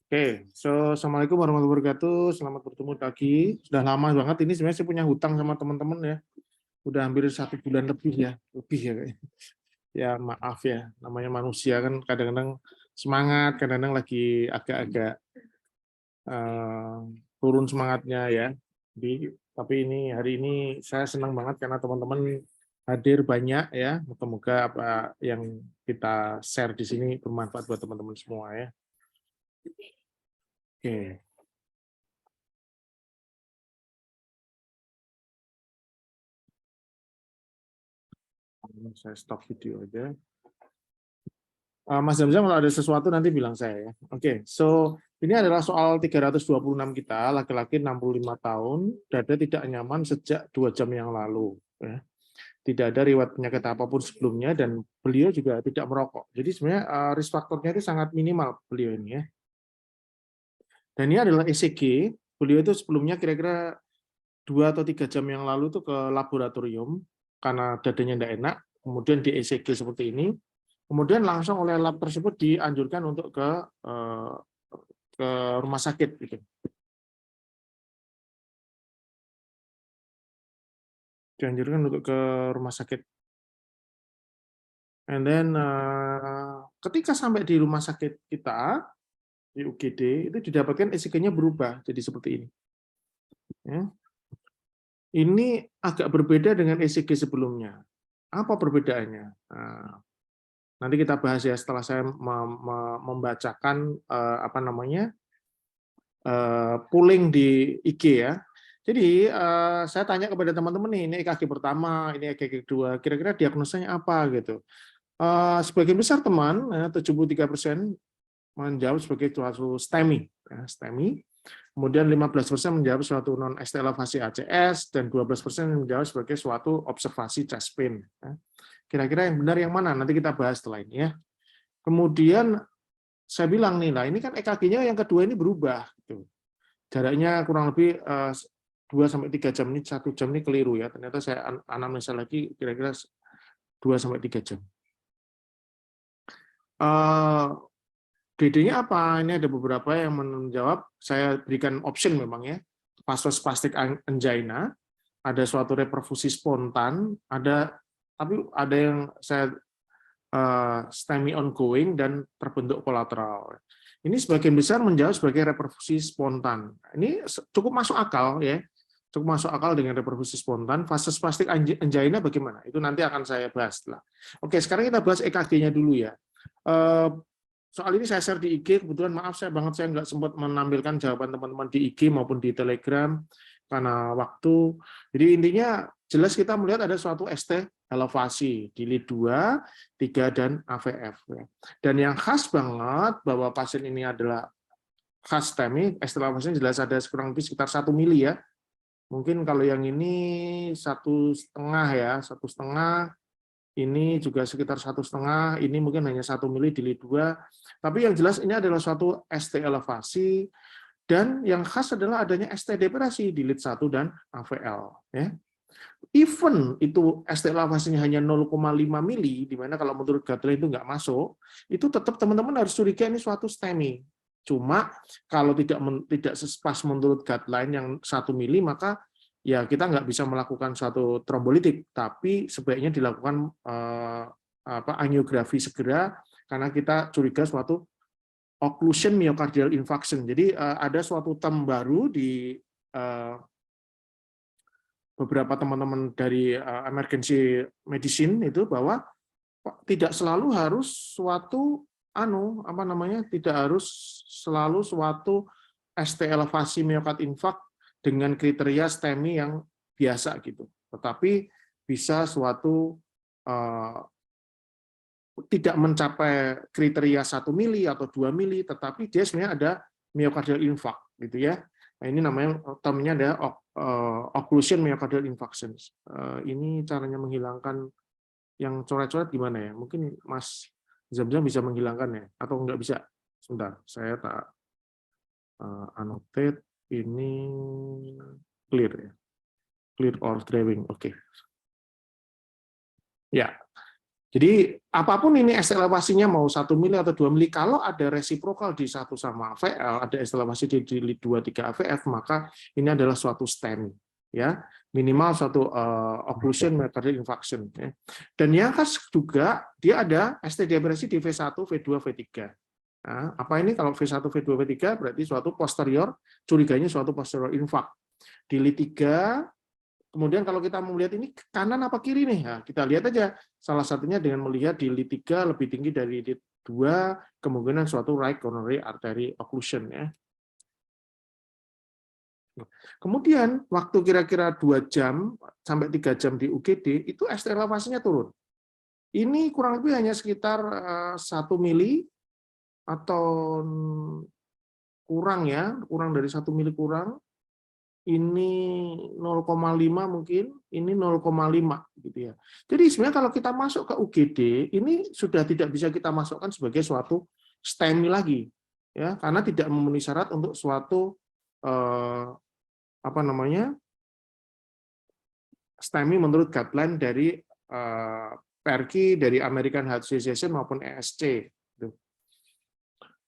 Oke, so assalamualaikum warahmatullahi wabarakatuh. Selamat bertemu lagi. Sudah lama banget ini sebenarnya saya punya hutang sama teman-teman ya. Udah hampir 1 bulan lebih ya kayaknya. Ya maaf ya, namanya manusia kan kadang-kadang semangat, kadang-kadang lagi agak-agak eh, turun semangatnya ya. Tapi ini hari ini saya senang banget karena teman-teman hadir banyak ya. Moga-moga apa yang kita share di sini bermanfaat buat teman-teman semua ya. Oke. Saya stop video aja. Mas Zamzam kalau ada sesuatu nanti bilang saya ya. Oke, so ini adalah soal 326 kita, laki-laki 65 tahun, dada tidak nyaman sejak 2 jam yang lalu. Ya. Tidak ada riwayat penyakit apapun sebelumnya dan beliau juga tidak merokok. Jadi sebenarnya risk faktornya itu sangat minimal beliau ini ya. Dan ini adalah ECG. Beliau itu sebelumnya kira-kira 2 atau 3 jam yang lalu itu ke laboratorium karena dadanya tidak enak, kemudian di ECG seperti ini. Kemudian langsung oleh lab tersebut dianjurkan untuk ke rumah sakit gitu. Dianjurkan untuk ke rumah sakit. And then ketika sampai di rumah sakit kita di UGD itu didapatkan ECG-nya berubah jadi seperti ini. Ya. Ini agak berbeda dengan ECG sebelumnya. Apa perbedaannya? Nah, nanti kita bahas ya setelah saya membacakan apa namanya polling di IG ya. Jadi saya tanya kepada teman-teman nih, ini EKG pertama, ini EKG kedua, kira-kira diagnosanya apa gitu. Sebagian besar teman, 73% menjawab sebagai suatu STEMI, ya, STEMI. Kemudian 15% menjawab suatu non-ST elevasi ACS dan 12% menjawab sebagai suatu observasi chest pain. Ya. Kira-kira yang benar yang mana? Nanti kita bahas setelah ini ya. Kemudian saya bilang nih, lah ini kan EKG-nya yang kedua ini berubah. Gitu. Jaraknya kurang lebih 2-3 jam, ini 1 jam ini keliru ya. Ternyata saya anamnesa lagi kira-kira 2-3 jam. DD-nya apa? Ini ada beberapa yang menjawab. Saya berikan option memang ya. Vasospastic angina, ada suatu reperfusi spontan, tapi ada yang saya STEMI ongoing dan terbentuk kolateral. Ini sebagian besar menjawab sebagai reperfusi spontan. Ini cukup masuk akal ya. Cukup masuk akal dengan reperfusi spontan. Vasospastic angina bagaimana? Itu nanti akan saya bahas setelah. Oke, sekarang kita bahas EKG-nya dulu ya. Soal ini saya share di IG, kebetulan maaf saya nggak sempat menampilkan jawaban teman-teman di IG maupun di Telegram karena waktu. Jadi intinya jelas kita melihat ada suatu ST elevasi di lead 2, 3, dan AVF. Dan yang khas banget bahwa pasien ini adalah khas STEMI, ST elevasinya jelas ada kurang lebih sekitar 1 mili ya. Mungkin kalau yang ini 1,5 ya, 1,5. Ini juga sekitar 1,5, ini mungkin hanya 1 mili di lead 2. Tapi yang jelas ini adalah suatu ST elevasi, dan yang khas adalah adanya ST depresi di lead 1 dan AVL. Ya. Even itu ST elevasinya hanya 0,5 mili, di mana kalau menurut guideline itu nggak masuk, itu tetap teman-teman harus curiga ini suatu STEMI. Cuma kalau tidak pas menurut guideline yang 1 mili, maka ya kita nggak bisa melakukan suatu trombolitik, tapi sebaiknya dilakukan angiografi segera karena kita curiga suatu occlusion myocardial infarction. Jadi ada suatu term baru di beberapa teman-teman dari emergency medicine itu bahwa tidak selalu harus suatu tidak harus selalu suatu ST elevasi miokard infarct dengan kriteria STEMI yang biasa gitu. Tetapi bisa suatu tidak mencapai kriteria 1 mili atau 2 mili, tetapi dia sebenarnya ada myocardial infarct gitu ya. Nah, ini namanya termnya ada occlusion myocardial infarction. Ini caranya menghilangkan yang coret-coret gimana ya? Mungkin Mas Zamzam bisa menghilangkan ya, atau nggak bisa? Sebentar, saya tak annotate. Ini clear ya, clear or drawing. Oke. Ya, Jadi apapun ini ST elevasinya mau 1 mili atau 2 mili, kalau ada resiprokal di 1 sama AVL, ada ST elevasi di 2, 3 AVF, maka ini adalah suatu STEMI. Ya, minimal suatu occlusion myocardial infarction. Ya. Dan yang khas juga, dia ada ST depresi di V1, V2, V3. Nah, apa ini kalau V1, V2, V3 berarti suatu posterior, curiganya suatu posterior infark. Di lead 3, kemudian kalau kita mau melihat ini kanan apa kiri nih, nah, kita lihat aja salah satunya dengan melihat di lead 3 lebih tinggi dari lead 2, kemungkinan suatu right coronary artery occlusion. Ya. Kemudian waktu kira-kira 2 jam sampai 3 jam di UGD, itu ST elevasinya turun. Ini kurang lebih hanya sekitar 1 mili atau kurang ya, kurang dari 1 mili kurang. Ini 0,5 mungkin, ini 0,5 gitu ya. Jadi sebenarnya kalau kita masuk ke UGD, ini sudah tidak bisa kita masukkan sebagai suatu STEMI lagi, ya, karena tidak memenuhi syarat untuk suatu apa namanya STEMI menurut guideline dari PERCI, dari American Heart Association maupun ESC.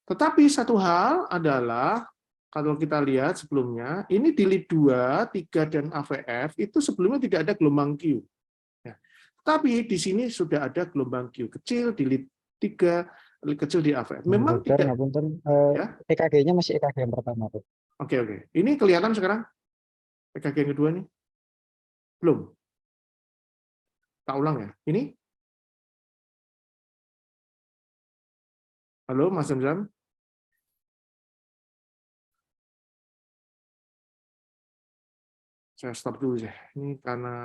Tetapi satu hal adalah kalau kita lihat sebelumnya, ini di lead 2, 3, dan AVF, itu sebelumnya tidak ada gelombang Q. Ya. Tapi di sini sudah ada gelombang Q kecil di lead 3, kecil di AVF. Memang Dokter, tidak. Ya? EKG-nya masih EKG yang pertama tuh. Oke. Ini kelihatan sekarang? EKG yang kedua nih? Belum? Tak ulang ya? Ini? Halo, Mas Zamzam? Saya stop dulu ya. Ini karena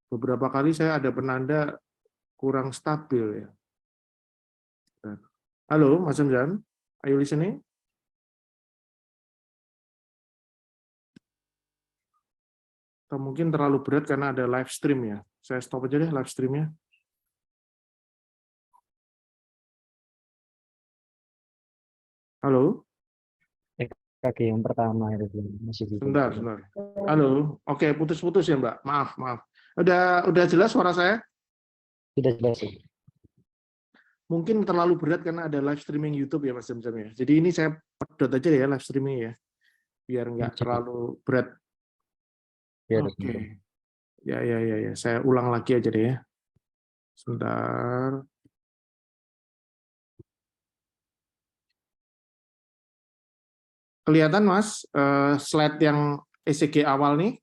beberapa kali saya ada penanda kurang stabil ya. Halo, Mas Zamzam? Are you listening? Atau mungkin terlalu berat karena ada live stream ya. Saya stop aja deh live streamnya. Halo? EKG yang pertama itu masih gitu. Sebentar. Halo? Oke, putus-putus ya Mbak. Maaf. Udah jelas suara saya? Sudah jelas sih. Mungkin terlalu berat karena ada live streaming YouTube ya Mas Zamzam ya. Jadi ini saya pedot aja ya live streaming ya. Biar nggak terlalu berat. Ya, Oke. Ya. Saya ulang lagi aja deh ya. Sebentar. Kelihatan Mas, slide yang ECG awal nih,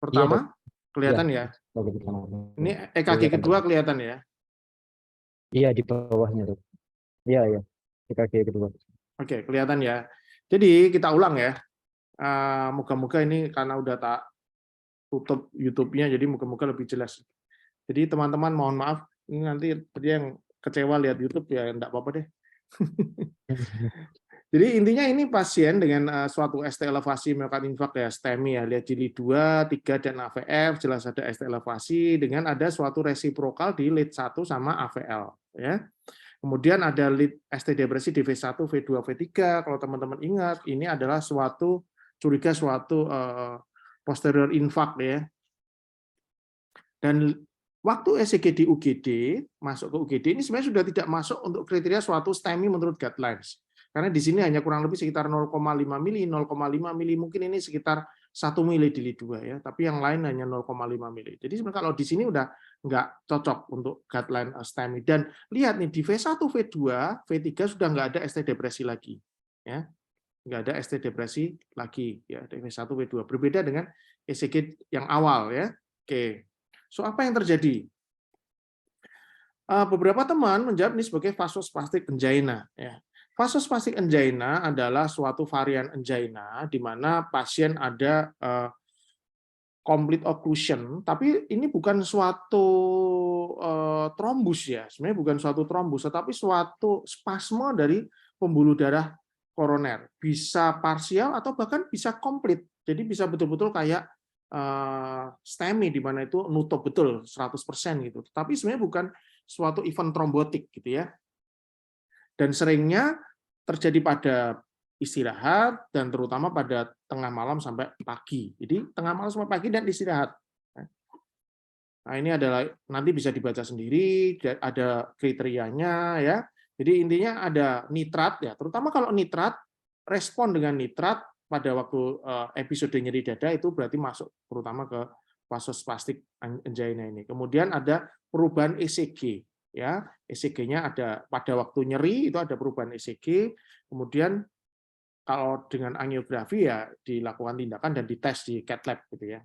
pertama, kelihatan ya? Ini EKG kedua kelihatan ya? Iya, di bawahnya tuh. Iya, EKG kedua. Oke, kelihatan ya. Jadi kita ulang ya. Moga-moga ini karena udah tak tutup YouTube-nya, jadi moga-moga lebih jelas. Jadi teman-teman mohon maaf, ini nanti tadi yang kecewa lihat YouTube ya enggak apa-apa deh. Jadi intinya ini pasien dengan suatu ST elevasi myocardial infarct ya, STEMI ya, lihat di lead 2, 3, dan AVF, jelas ada ST elevasi dengan ada suatu resiprokal di lead 1 sama AVL. Ya. Kemudian ada lead ST depresi di V1, V2, V3, kalau teman-teman ingat, ini adalah suatu curiga suatu posterior infarct ya. Dan waktu ECG di UGD, masuk ke UGD, ini sebenarnya sudah tidak masuk untuk kriteria suatu STEMI menurut guidelines. Karena di sini hanya kurang lebih sekitar 0,5 mili, 0,5 mili, mungkin ini sekitar 1 mili di lead 2 ya, tapi yang lain hanya 0,5 mili. Jadi sebenarnya kalau di sini udah nggak cocok untuk guideline STEMI. Dan lihat nih di V1, V2, V3 sudah nggak ada ST depresi lagi. Ya. Nggak ada ST depresi lagi ya di V1, V2. Berbeda dengan ECG yang awal ya. Oke. So apa yang terjadi? Beberapa teman menjawab ini sebagai vasospastic angina. Ya. Vasospastic angina adalah suatu varian angina di mana pasien ada complete occlusion, tapi ini bukan suatu trombus ya, sebenarnya bukan suatu trombus, tetapi suatu spasme dari pembuluh darah koroner. Bisa parsial atau bahkan bisa komplit. Jadi bisa betul-betul kayak STEMI di mana itu nutup betul 100% gitu. Tapi sebenarnya bukan suatu event trombotik gitu ya. Dan seringnya terjadi pada istirahat dan terutama pada tengah malam sampai pagi. Jadi tengah malam sampai pagi dan istirahat. Nah, ini adalah nanti bisa dibaca sendiri, ada kriterianya ya. Jadi intinya ada nitrat ya, terutama kalau nitrat, respon dengan nitrat pada waktu episode nyeri dada itu berarti masuk terutama ke vasospastic angina ini. Kemudian ada perubahan ECG ya. ECG-nya ada pada waktu nyeri itu ada perubahan ECG, kemudian kalau dengan angiografi ya dilakukan tindakan dan dites di cath lab gitu ya.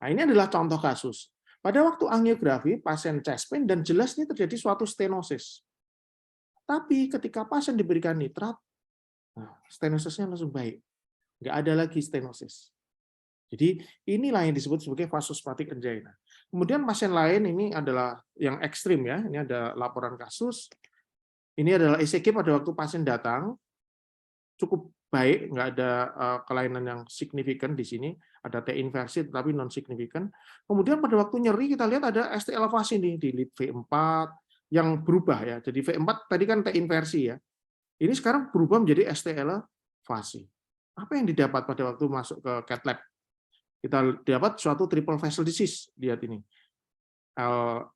Nah, ini adalah contoh kasus. Pada waktu angiografi, pasien chest pain dan jelas ini terjadi suatu stenosis. Tapi ketika pasien diberikan nitrat, nah, stenosisnya langsung baik. Nggak ada lagi stenosis. Jadi inilah yang disebut sebagai vasospastic angina. Kemudian pasien lain ini adalah yang ekstrim ya. Ini ada laporan kasus. Ini adalah ECG pada waktu pasien datang, cukup baik, nggak ada kelainan yang signifikan di sini, ada T inversi tetapi non signifikan. Kemudian pada waktu nyeri kita lihat ada ST elevasi nih di lead V4 yang berubah ya. Jadi V4 tadi kan T inversi ya. Ini sekarang berubah menjadi ST elevasi. Apa yang didapat pada waktu masuk ke cath lab? Kita dapat suatu triple vessel disease, lihat ini.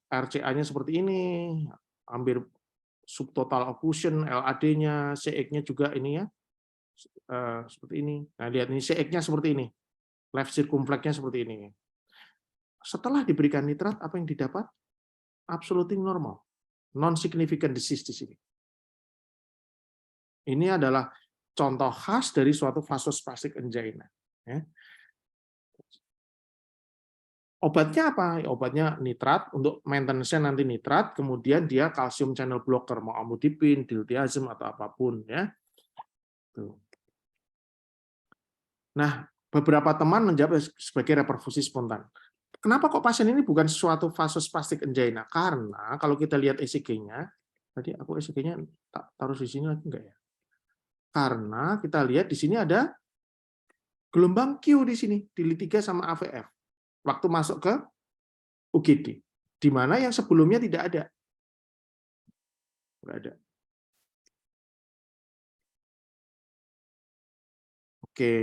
RCA-nya seperti ini, hampir subtotal occlusion, LAD-nya, CX-nya juga ini ya. Seperti ini. Nah, lihat ini CX-nya seperti ini. Left circumflex-nya seperti ini. Setelah diberikan nitrat, apa yang didapat? Absolutely normal. Non-significant disease di sini. Ini adalah contoh khas dari suatu vasospastic angina. Ya. Obatnya apa? Obatnya nitrat, untuk maintenance-nya nanti nitrat, kemudian dia kalsium channel blocker, mau amlodipin, diltiazem, atau apapun. Ya. Tuh. Nah, beberapa teman menjawab sebagai reperfusi spontan. Kenapa kok pasien ini bukan suatu vasospastic angina? Karena kalau kita lihat ECG-nya, tadi aku ECG-nya taruh di sini lagi enggak ya? Karena kita lihat di sini ada gelombang Q di sini, di LIT3 sama AVF. Waktu masuk ke UGD. Di mana yang sebelumnya tidak ada. Enggak ada. Oke.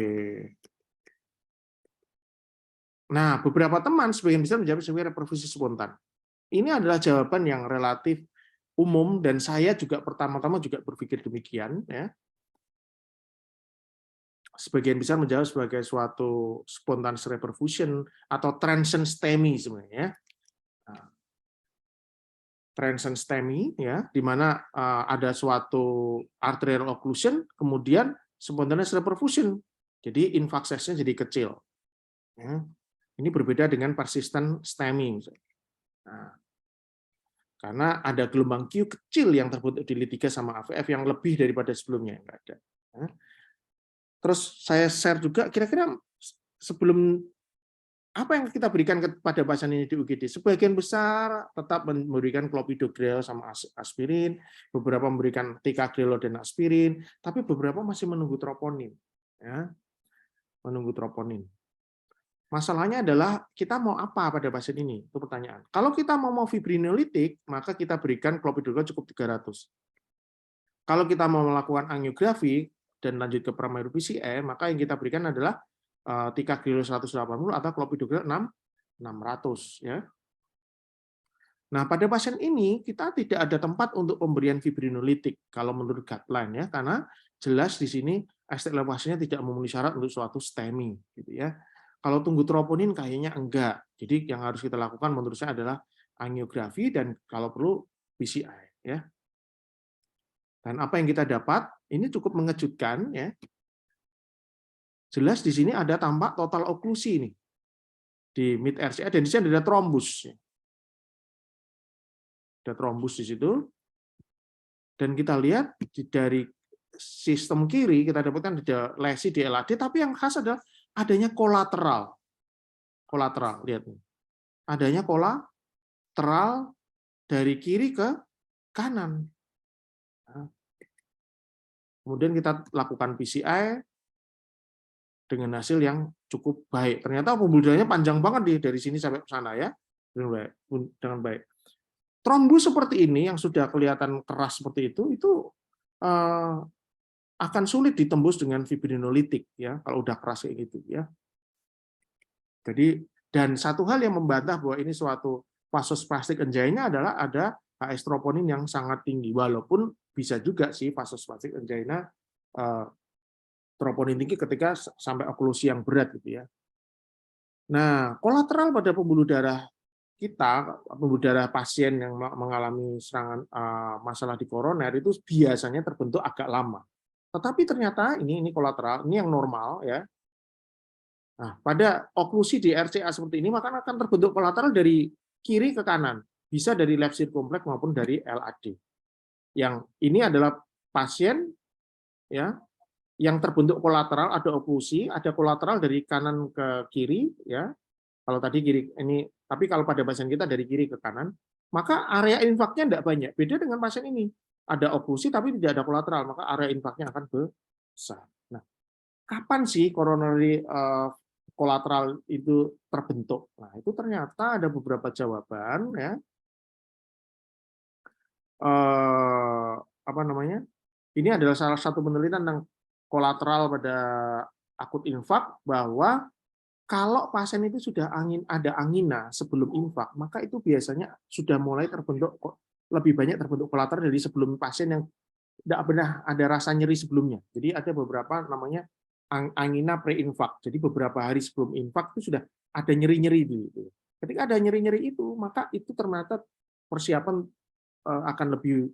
Nah, beberapa teman sebagian besar menjawab sebagai reperfusi spontan. Ini adalah jawaban yang relatif umum dan saya juga pertama-tama juga berpikir demikian ya. Sebagian besar menjawab sebagai suatu spontaneous reperfusion atau transient STEMI sebenarnya. Transient STEMI ya, di mana ada suatu arterial occlusion kemudian spontaneous reperfusion. Jadi infarksesnya jadi kecil. Ya. Ini berbeda dengan persistent STEMI. Nah, karena ada gelombang Q kecil yang terbentuk di LIT3 sama AVF yang lebih daripada sebelumnya. Enggak ada. Terus saya share juga kira-kira sebelum apa yang kita berikan kepada pasien ini di UGD. Sebagian besar tetap memberikan clopidogrel sama aspirin, beberapa memberikan ticagrelor dan aspirin, tapi beberapa masih menunggu troponin. Ya, menunggu troponin. Masalahnya adalah kita mau apa pada pasien ini? Itu pertanyaan. Kalau kita mau fibrinolitik, maka kita berikan clopidogrel cukup 300. Kalau kita mau melakukan angiografi dan lanjut ke primary PCI, maka yang kita berikan adalah ticagrelor 180 atau clopidogrel 600 ya. Nah, pada pasien ini kita tidak ada tempat untuk pemberian fibrinolitik kalau menurut guideline ya, karena jelas di sini ST elevasinya tidak memenuhi syarat untuk suatu STEMI gitu ya. Kalau tunggu troponin kayaknya enggak. Jadi yang harus kita lakukan menurut saya adalah angiografi dan kalau perlu PCI ya. Dan apa yang kita dapat ini cukup mengejutkan ya. Jelas di sini ada tampak total oklusi ini di mid RCA dan di sini ada trombus. Ada trombus di situ. Dan kita lihat dari sistem kiri kita dapatkan ada lesi di LAD, tapi yang khas adalah adanya kolateral. Kolateral, lihat nih. Adanya kolateral dari kiri ke kanan. Kemudian kita lakukan PCI dengan hasil yang cukup baik. Ternyata pembuluh darahnya panjang banget dari sini sampai ke sana ya. Dengan baik. Trombus seperti ini yang sudah kelihatan keras seperti itu akan sulit ditembus dengan fibrinolitik ya kalau udah keras kayak gitu ya. Jadi Dan satu hal yang membantah bahwa ini suatu vasospastic angina adalah ada HS troponin yang sangat tinggi, walaupun bisa juga sih vasospastic angina troponin tinggi ketika sampai oklusi yang berat gitu ya. Nah, kolateral pada pembuluh darah kita, pembuluh darah pasien yang mengalami serangan masalah di koroner itu biasanya terbentuk agak lama. Tetapi ternyata ini kolateral, ini yang normal ya. Nah, pada oklusi di RCA seperti ini maka akan terbentuk kolateral dari kiri ke kanan, bisa dari left circumflex maupun dari LAD. Yang ini adalah pasien ya yang terbentuk kolateral, ada oklusi, ada kolateral dari kanan ke kiri ya. Kalau tadi kiri ini, tapi kalau pada pasien kita dari kiri ke kanan, maka area infaknya tidak banyak. Beda dengan pasien ini, ada oklusi tapi tidak ada kolateral, maka area infaknya akan besar. Nah, kapan sih coronary kolateral itu terbentuk? Nah, itu ternyata ada beberapa jawaban ya. Apa namanya? Ini adalah salah satu penelitian tentang kolateral pada akut infak bahwa kalau pasien itu sudah ada angina sebelum infak, maka itu biasanya sudah mulai terbentuk lebih banyak terbentuk kolateral dari sebelum pasien yang tidak pernah ada rasa nyeri sebelumnya. Jadi ada beberapa namanya angina pre-infak. Jadi beberapa hari sebelum infak itu sudah ada nyeri-nyeri gitu. Ketika ada nyeri-nyeri itu, maka itu ternyata persiapan akan lebih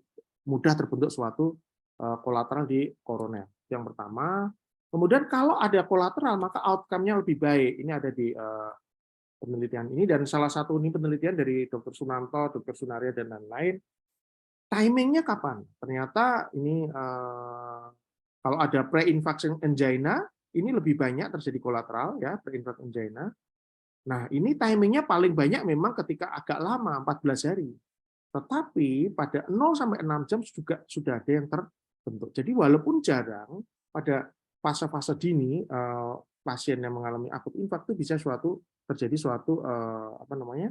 mudah terbentuk suatu kolateral di koroner. Yang pertama. Kemudian kalau ada kolateral, maka outcome-nya lebih baik. Ini ada di penelitian ini, dan salah satu ini penelitian dari Dr. Sunanto, Dr. Sunaria, dan lain-lain. Timing-nya kapan? Ternyata ini kalau ada pre-infarction angina, ini lebih banyak terjadi kolateral, ya, pre-infarction angina. Nah, ini timing-nya paling banyak memang ketika agak lama, 14 hari. Tetapi pada 0 sampai 6 jam juga sudah ada yang terbentuk. Jadi walaupun jarang, pada fase-fase dini pasien yang mengalami akut infak itu bisa terjadi suatu apa namanya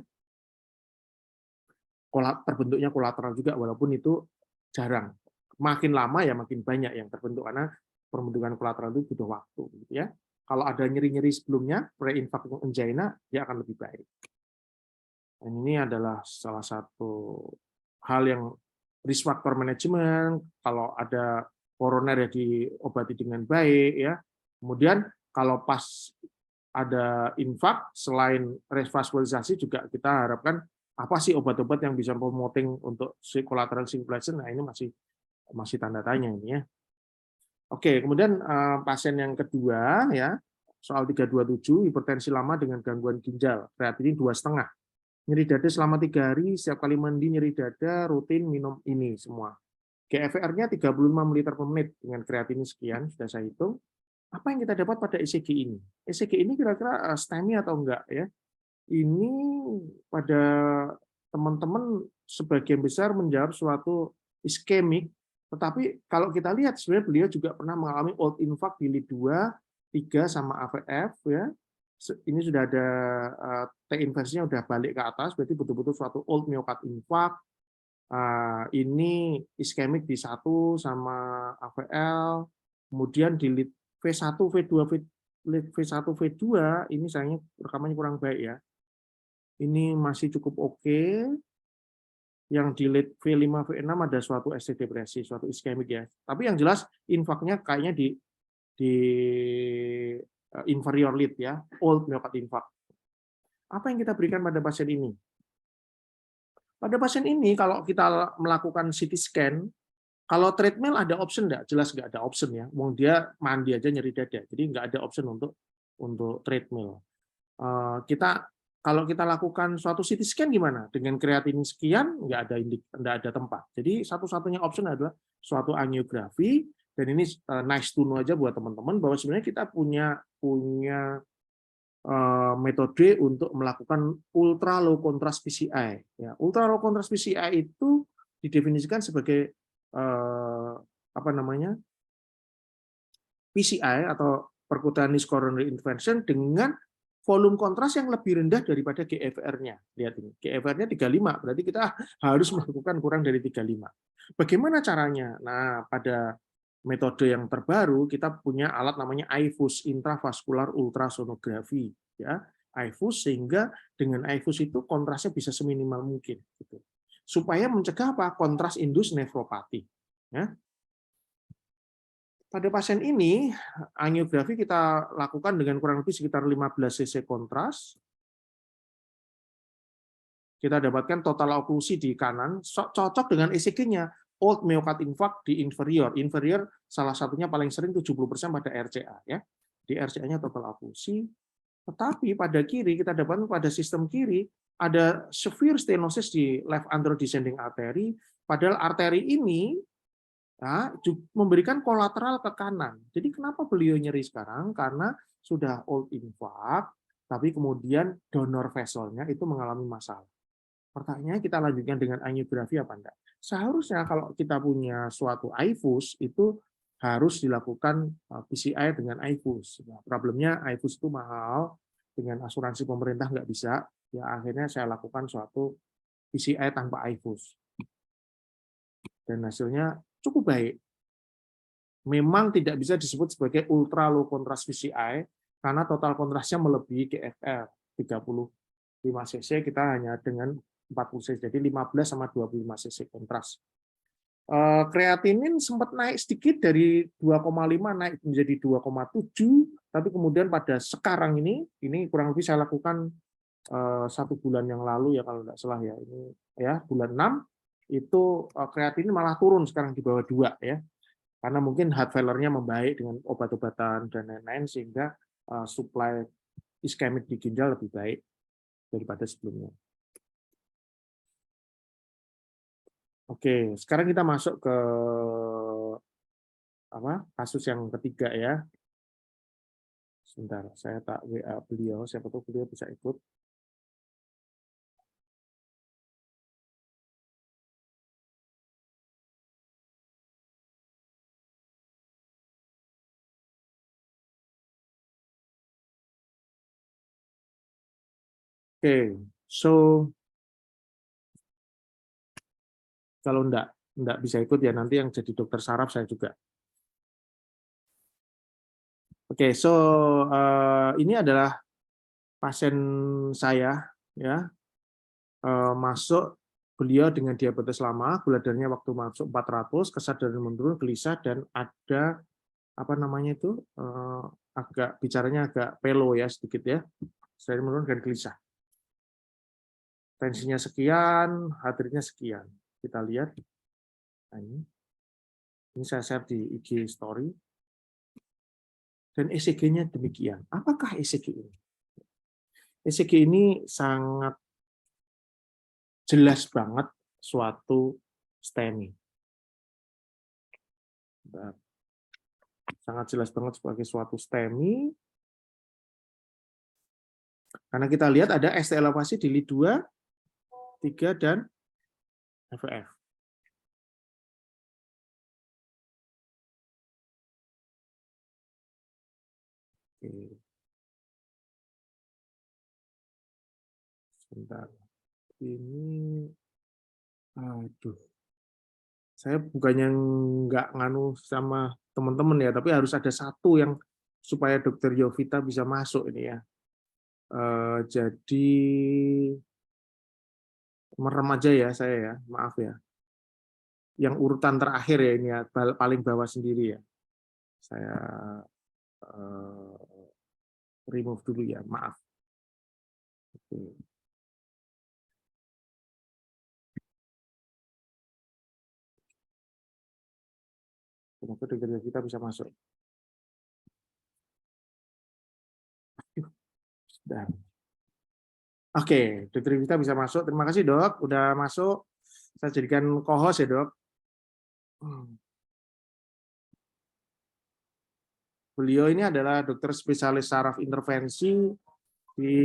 terbentuknya kolateral juga, walaupun itu jarang. Makin lama ya makin banyak yang terbentuk karena pembentukan kolateral itu butuh waktu gitu ya. Kalau ada nyeri-nyeri sebelumnya pre-infarction angina dia akan lebih baik. Dan ini adalah salah satu hal yang risk factor management. Kalau ada koroner ya diobati dengan baik ya. Kemudian kalau pas ada infak, selain revascularisasi juga kita harapkan apa sih obat-obat yang bisa promoting untuk collateral circulation. Nah, ini masih tanda tanya ini ya. Oke, kemudian pasien yang kedua ya, soal 327, hipertensi lama dengan gangguan ginjal, kreatinin 2,5. Nyeri dada selama 3 hari, setiap kali mandi nyeri dada, rutin minum ini semua. GFR-nya 35 ml per menit dengan kreatinin sekian, sudah saya hitung. Apa yang kita dapat pada ECG ini? ECG ini kira-kira STEMI atau enggak ya? Ini pada teman-teman sebagian besar menjawab suatu iskemik, tetapi kalau kita lihat sebenarnya beliau juga pernah mengalami old infarct di lead 2, 3 sama AVF ya. Ini sudah ada T-inversinya udah balik ke atas, berarti betul-betul suatu old myocard infarct. Ini iskemik di 1 sama AVL, kemudian di lead V1, V2, V1, V2 ini sayangnya rekamannya kurang baik ya. Ini masih cukup oke. Yang di lead V5, V6 ada suatu ST depresi, suatu iskemik ya. Tapi yang jelas infaknya kayaknya di inferior lead ya, old myocard infarct. Apa yang kita berikan pada pasien ini? Pada pasien ini kalau kita melakukan CT scan, kalau treadmill ada option enggak? Jelas nggak ada option ya. Wong dia mandi aja nyeri dada. Jadi nggak ada option untuk treadmill. Kalau kita lakukan suatu CT scan gimana? Dengan kreatinin sekian nggak ada tempat. Jadi satu-satunya option adalah suatu angiografi, dan ini nice to know aja buat teman-teman bahwa sebenarnya kita punya metode untuk melakukan ultra low contrast PCI. Ya, ultra low contrast PCI itu didefinisikan sebagai PCI atau percutaneous coronary intervention dengan volume kontras yang lebih rendah daripada GFR-nya. Lihat ini, GFR-nya 35, berarti kita harus melakukan kurang dari 35. Bagaimana caranya? Nah, pada metode yang terbaru kita punya alat namanya IVUS, intravascular ultrasonography ya. iFuse, sehingga dengan iFuse itu kontrasnya bisa seminimal mungkin gitu. Supaya mencegah apa? Kontras indus nefropati. Ya. Pada pasien ini, angiografi kita lakukan dengan kurang lebih sekitar 15 cc kontras. Kita dapatkan total oklusi di kanan, cocok dengan ECG-nya. Old myocardial infarct di inferior. Inferior salah satunya paling sering 70% pada RCA. Ya. Di RCA-nya total oklusi. Tetapi pada kiri, kita dapatkan pada sistem kiri, ada severe stenosis di left antero-descending artery, padahal arteri ini ya, memberikan kolateral ke kanan. Jadi kenapa beliau nyeri sekarang? Karena sudah old infarct, tapi kemudian donor vesselnya itu mengalami masalah. Pertanyaannya kita lanjutkan dengan angiografi apa enggak? Seharusnya kalau kita punya suatu iFuse itu harus dilakukan PCI dengan iFuse. Nah, problemnya iFuse itu mahal, dengan asuransi pemerintah nggak bisa. Ya akhirnya saya lakukan suatu PCI tanpa iFuse. Dan hasilnya cukup baik. Memang tidak bisa disebut sebagai ultra low contrast PCI karena total kontrasnya melebihi GFR 35 cc, kita hanya dengan 40 cc, jadi 15 sama 25 cc kontras. Kreatinin sempat naik sedikit dari 2,5 naik menjadi 2,7, tapi kemudian pada sekarang ini kurang lebih saya lakukan 1 bulan yang lalu ya kalau tidak salah ya, ini ya bulan 6 itu kreatinin malah turun sekarang di bawah 2 ya. Karena mungkin heart failure-nya membaik dengan obat-obatan dan lain-lain, sehingga supply iskemik di ginjal lebih baik daripada sebelumnya. Oke, sekarang kita masuk ke kasus yang ketiga ya. Sebentar, saya tak WA beliau, siapa tahu beliau bisa ikut. Oke, so kalau enggak bisa ikut ya nanti yang jadi dokter saraf saya juga. Oke, so ini adalah pasien saya ya, masuk beliau dengan diabetes lama, gula darahnya waktu masuk 400, kesadaran menurun, gelisah, dan ada apa namanya itu agak bicaranya agak pelo ya sedikit ya, kesadaran menurun dan gelisah. Tensinya sekian, heart rate-nya sekian. Kita lihat. Nah, ini saya share di IG story. Dan ECG-nya demikian. Apakah ECG ini? ECG ini sangat jelas banget suatu STEMI. Sangat jelas banget sebagai suatu STEMI. Karena kita lihat ada ST elevasi di lead 2, 3, dan FF. Oke. Sebentar. Ini, aduh. Saya bukannya nggak nganu sama teman-teman ya, tapi harus ada satu yang supaya Dokter Yovita bisa masuk ini ya. Jadi merem aja ya saya ya, maaf ya. Yang urutan terakhir ya ini ya, paling bawah sendiri ya. Saya remove dulu ya, maaf. Oke. Semoga Dokter Yovita bisa masuk. Sudah. Oke, Dokter Yovita bisa masuk. Terima kasih dok, udah masuk. Saya jadikan co-host ya dok. Beliau ini adalah dokter spesialis saraf intervensi di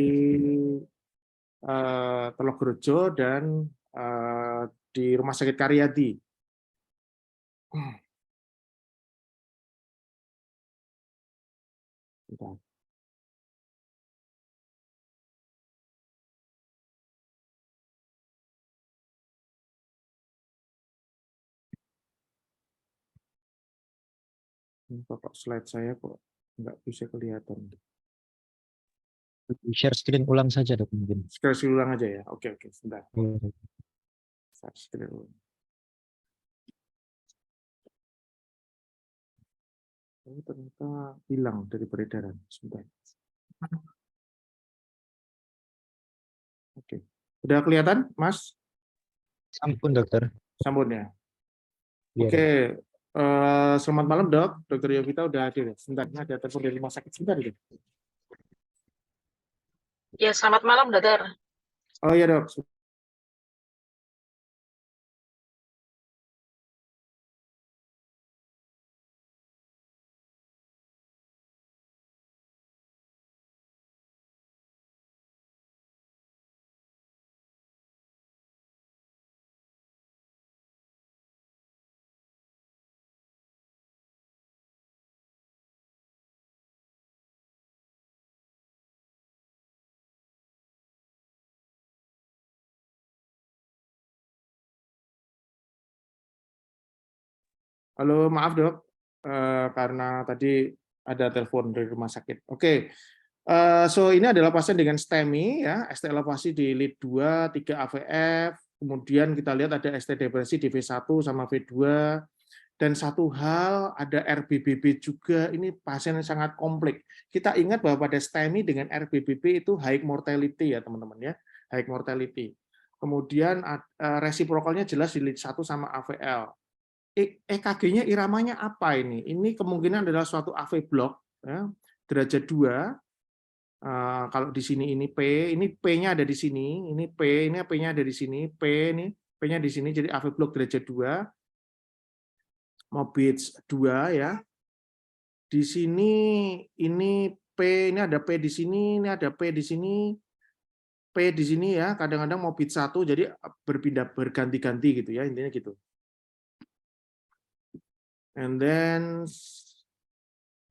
Teluk Grojo dan di Rumah Sakit Karyadi. Ini pokok slide saya kok nggak bisa kelihatan. Share screen ulang saja dok mungkin. Sekali ulang aja ya. Oke, sebentar. Iya. Share screen ulang. Oh, ternyata hilang dari peredaran. Sebentar. Oke. Udah kelihatan, Mas? Sampun dokter. Sambun ya. Iya, Oke. Selamat malam, Dok. Dokter Yovita udah hadir. Sebentar, ini ada telepon dari rumah sakit. Sebentar, Dok. Ya, selamat malam, dokter. Oh iya, Dok. Halo, maaf, Dok. Karena tadi ada telepon dari rumah sakit. Oke. So ini adalah pasien dengan STEMI ya, ST elevasi di lead 2, 3 AVF, kemudian kita lihat ada ST depresi di V1 sama V2, dan satu hal ada RBBB juga, ini pasien yang sangat kompleks. Kita ingat bahwa pada STEMI dengan RBBB itu high mortality ya teman-teman ya, high mortality. Kemudian resiprokalnya jelas di lead 1 sama AVL. EKG-nya iramanya apa ini? Ini kemungkinan adalah suatu AV block ya, derajat 2. Kalau di sini ini P, ini P-nya ada di sini, ini P, ini P-nya ada di sini, P ini P-nya di sini, jadi AV block derajat 2, Mobitz 2 ya. Di sini ini P, ini ada P di sini, ini ada P di sini, P di sini ya, kadang-kadang Mobitz 1, jadi berpindah berganti-ganti gitu ya, intinya gitu. And then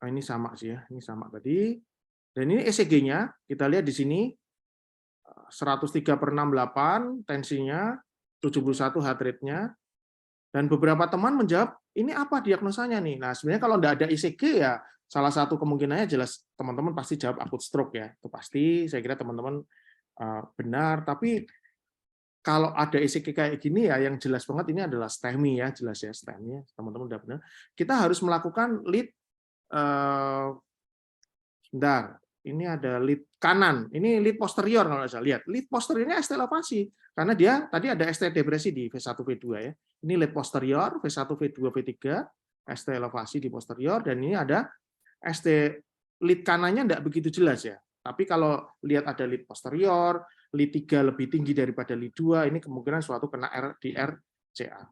ini sama sih ya, ini sama tadi. Dan ini ECG-nya, kita lihat di sini 103/68 tensinya, 71 heart rate-nya, dan beberapa teman menjawab, ini apa diagnosanya nih? Nah, sebenarnya kalau tidak ada ECG ya, salah satu kemungkinannya jelas teman-teman pasti jawab akut stroke ya, itu pasti, saya kira teman-teman benar, tapi kalau ada ECG kayak gini ya, yang jelas banget ini adalah STEMI ya, jelas ya STEMI, teman-teman udah benar. Kita harus melakukan lead, sebentar, ini ada lead kanan, ini lead posterior kalau saya lihat. Lead posterior ini ST elevasi, karena dia tadi ada ST depresi di V1, V2 ya. Ini lead posterior, V1, V2, V3, ST elevasi di posterior, dan ini ada ST lead kanannya tidak begitu jelas ya. Tapi kalau lihat ada lead posterior, lead 3 lebih tinggi daripada lead 2, ini kemungkinan suatu kena di RCA.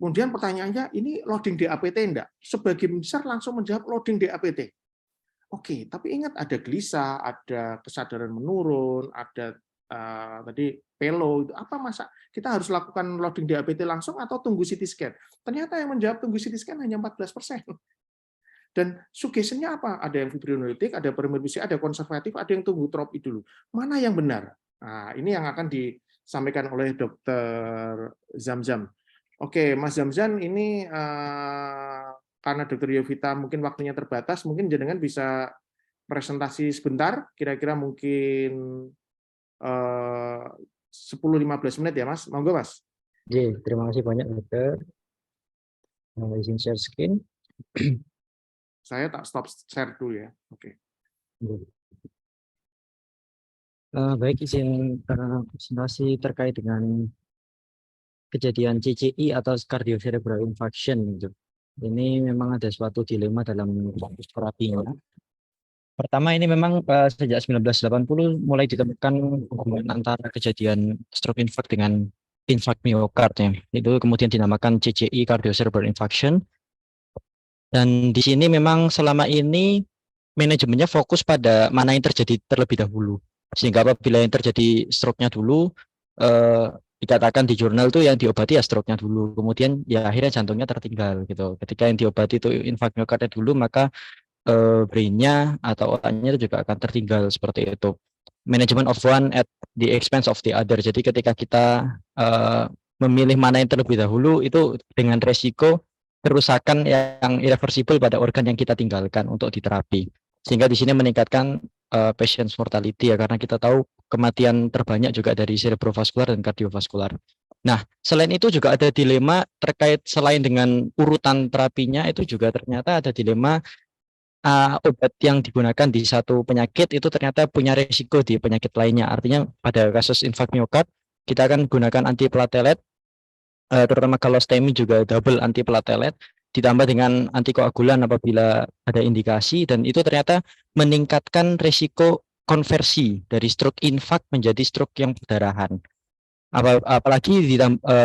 Kemudian pertanyaannya, ini loading DAPT enggak? Sebagian besar langsung menjawab loading DAPT. Oke, tapi ingat ada gelisah, ada kesadaran menurun, ada tadi pelo, itu apa masa kita harus lakukan loading DAPT langsung atau tunggu CT scan? Ternyata yang menjawab tunggu CT scan hanya 14%. Dan suggestion-nya apa? Ada yang fibrinolitik, ada permibisi, ada konservatif, ada yang tunggu tropi dulu. Mana yang benar? Nah, ini yang akan disampaikan oleh Dokter Zamzam. Oke, Mas Zamzam, ini karena Dokter Yovita mungkin waktunya terbatas, mungkin jenengan bisa presentasi sebentar, kira-kira mungkin 10-15 menit ya, Mas. Monggo, Mas. Oke, terima kasih banyak dokter. Izin share screen. Saya tak stop share dulu ya. Oke. Baik, izin presentasi terkait dengan kejadian CCI atau cardiocerebral infarction gitu. Ini memang ada suatu dilema dalam terapinya. Pertama, ini memang sejak 1980 mulai ditemukan hubungan antara kejadian stroke infarct dengan infark miokard ya. Itu kemudian dinamakan CCI, cardiocerebral infarction. Dan di sini memang selama ini manajemennya fokus pada mana yang terjadi terlebih dahulu. Sehingga apabila yang terjadi stroke-nya dulu, dikatakan di jurnal itu yang diobati ya stroke-nya dulu. Kemudian ya akhirnya jantungnya tertinggal gitu. Ketika yang diobati itu infark miokardnya dulu, maka brain-nya atau otaknya itu juga akan tertinggal seperti itu. Management of one at the expense of the other. Jadi ketika kita memilih mana yang terlebih dahulu itu dengan resiko kerusakan yang irreversible pada organ yang kita tinggalkan untuk diterapi. Sehingga di sini meningkatkan patient mortality ya, karena kita tahu kematian terbanyak juga dari cerebrovascular dan kardiovaskular. Nah, selain itu juga ada dilema terkait selain dengan urutan terapinya, itu juga ternyata ada dilema obat yang digunakan di satu penyakit itu ternyata punya resiko di penyakit lainnya. Artinya pada kasus infark miokard kita akan gunakan antiplatelet, terutama kalau STEMI juga double antiplatelet, ditambah dengan antikoagulan apabila ada indikasi, dan itu ternyata meningkatkan resiko konversi dari stroke infark menjadi stroke yang perdarahan. Apalagi di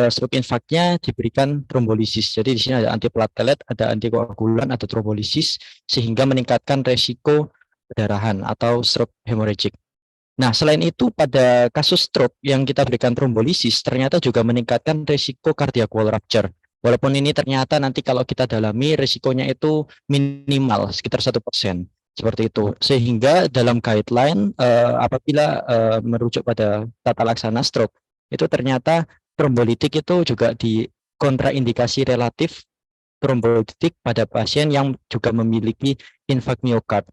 stroke infarknya diberikan trombolisis. Jadi di sini ada antiplatelet, ada antikoagulan, ada trombolisis, sehingga meningkatkan resiko perdarahan atau stroke hemorrhagic. Nah, selain itu pada kasus stroke yang kita berikan trombolisis ternyata juga meningkatkan resiko cardiac wall rupture. Walaupun ini ternyata nanti kalau kita dalami resikonya itu minimal sekitar 1%. Seperti itu. Sehingga dalam guideline apabila merujuk pada tata laksana stroke, itu ternyata trombolitik itu juga di kontraindikasi relatif trombolitik pada pasien yang juga memiliki infark miokard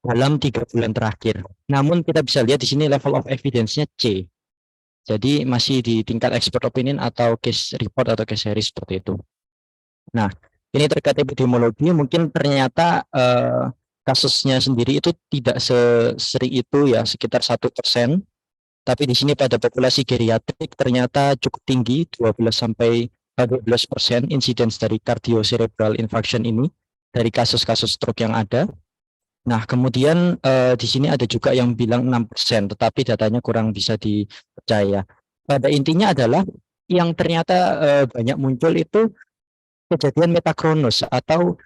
dalam 3 bulan terakhir. Namun kita bisa lihat di sini level of evidence-nya C. Jadi masih di tingkat expert opinion atau case report atau case series seperti itu. Nah, ini terkait epidemiologi, mungkin ternyata kasusnya sendiri itu tidak sesering itu ya, sekitar 1%. Tapi di sini pada populasi geriatrik ternyata cukup tinggi, 12% incidence dari cardiocerebral infarction ini dari kasus-kasus stroke yang ada. Nah, kemudian di sini ada juga yang bilang 6%, tetapi datanya kurang bisa dipercaya. Pada intinya adalah yang ternyata banyak muncul itu kejadian metakronos atau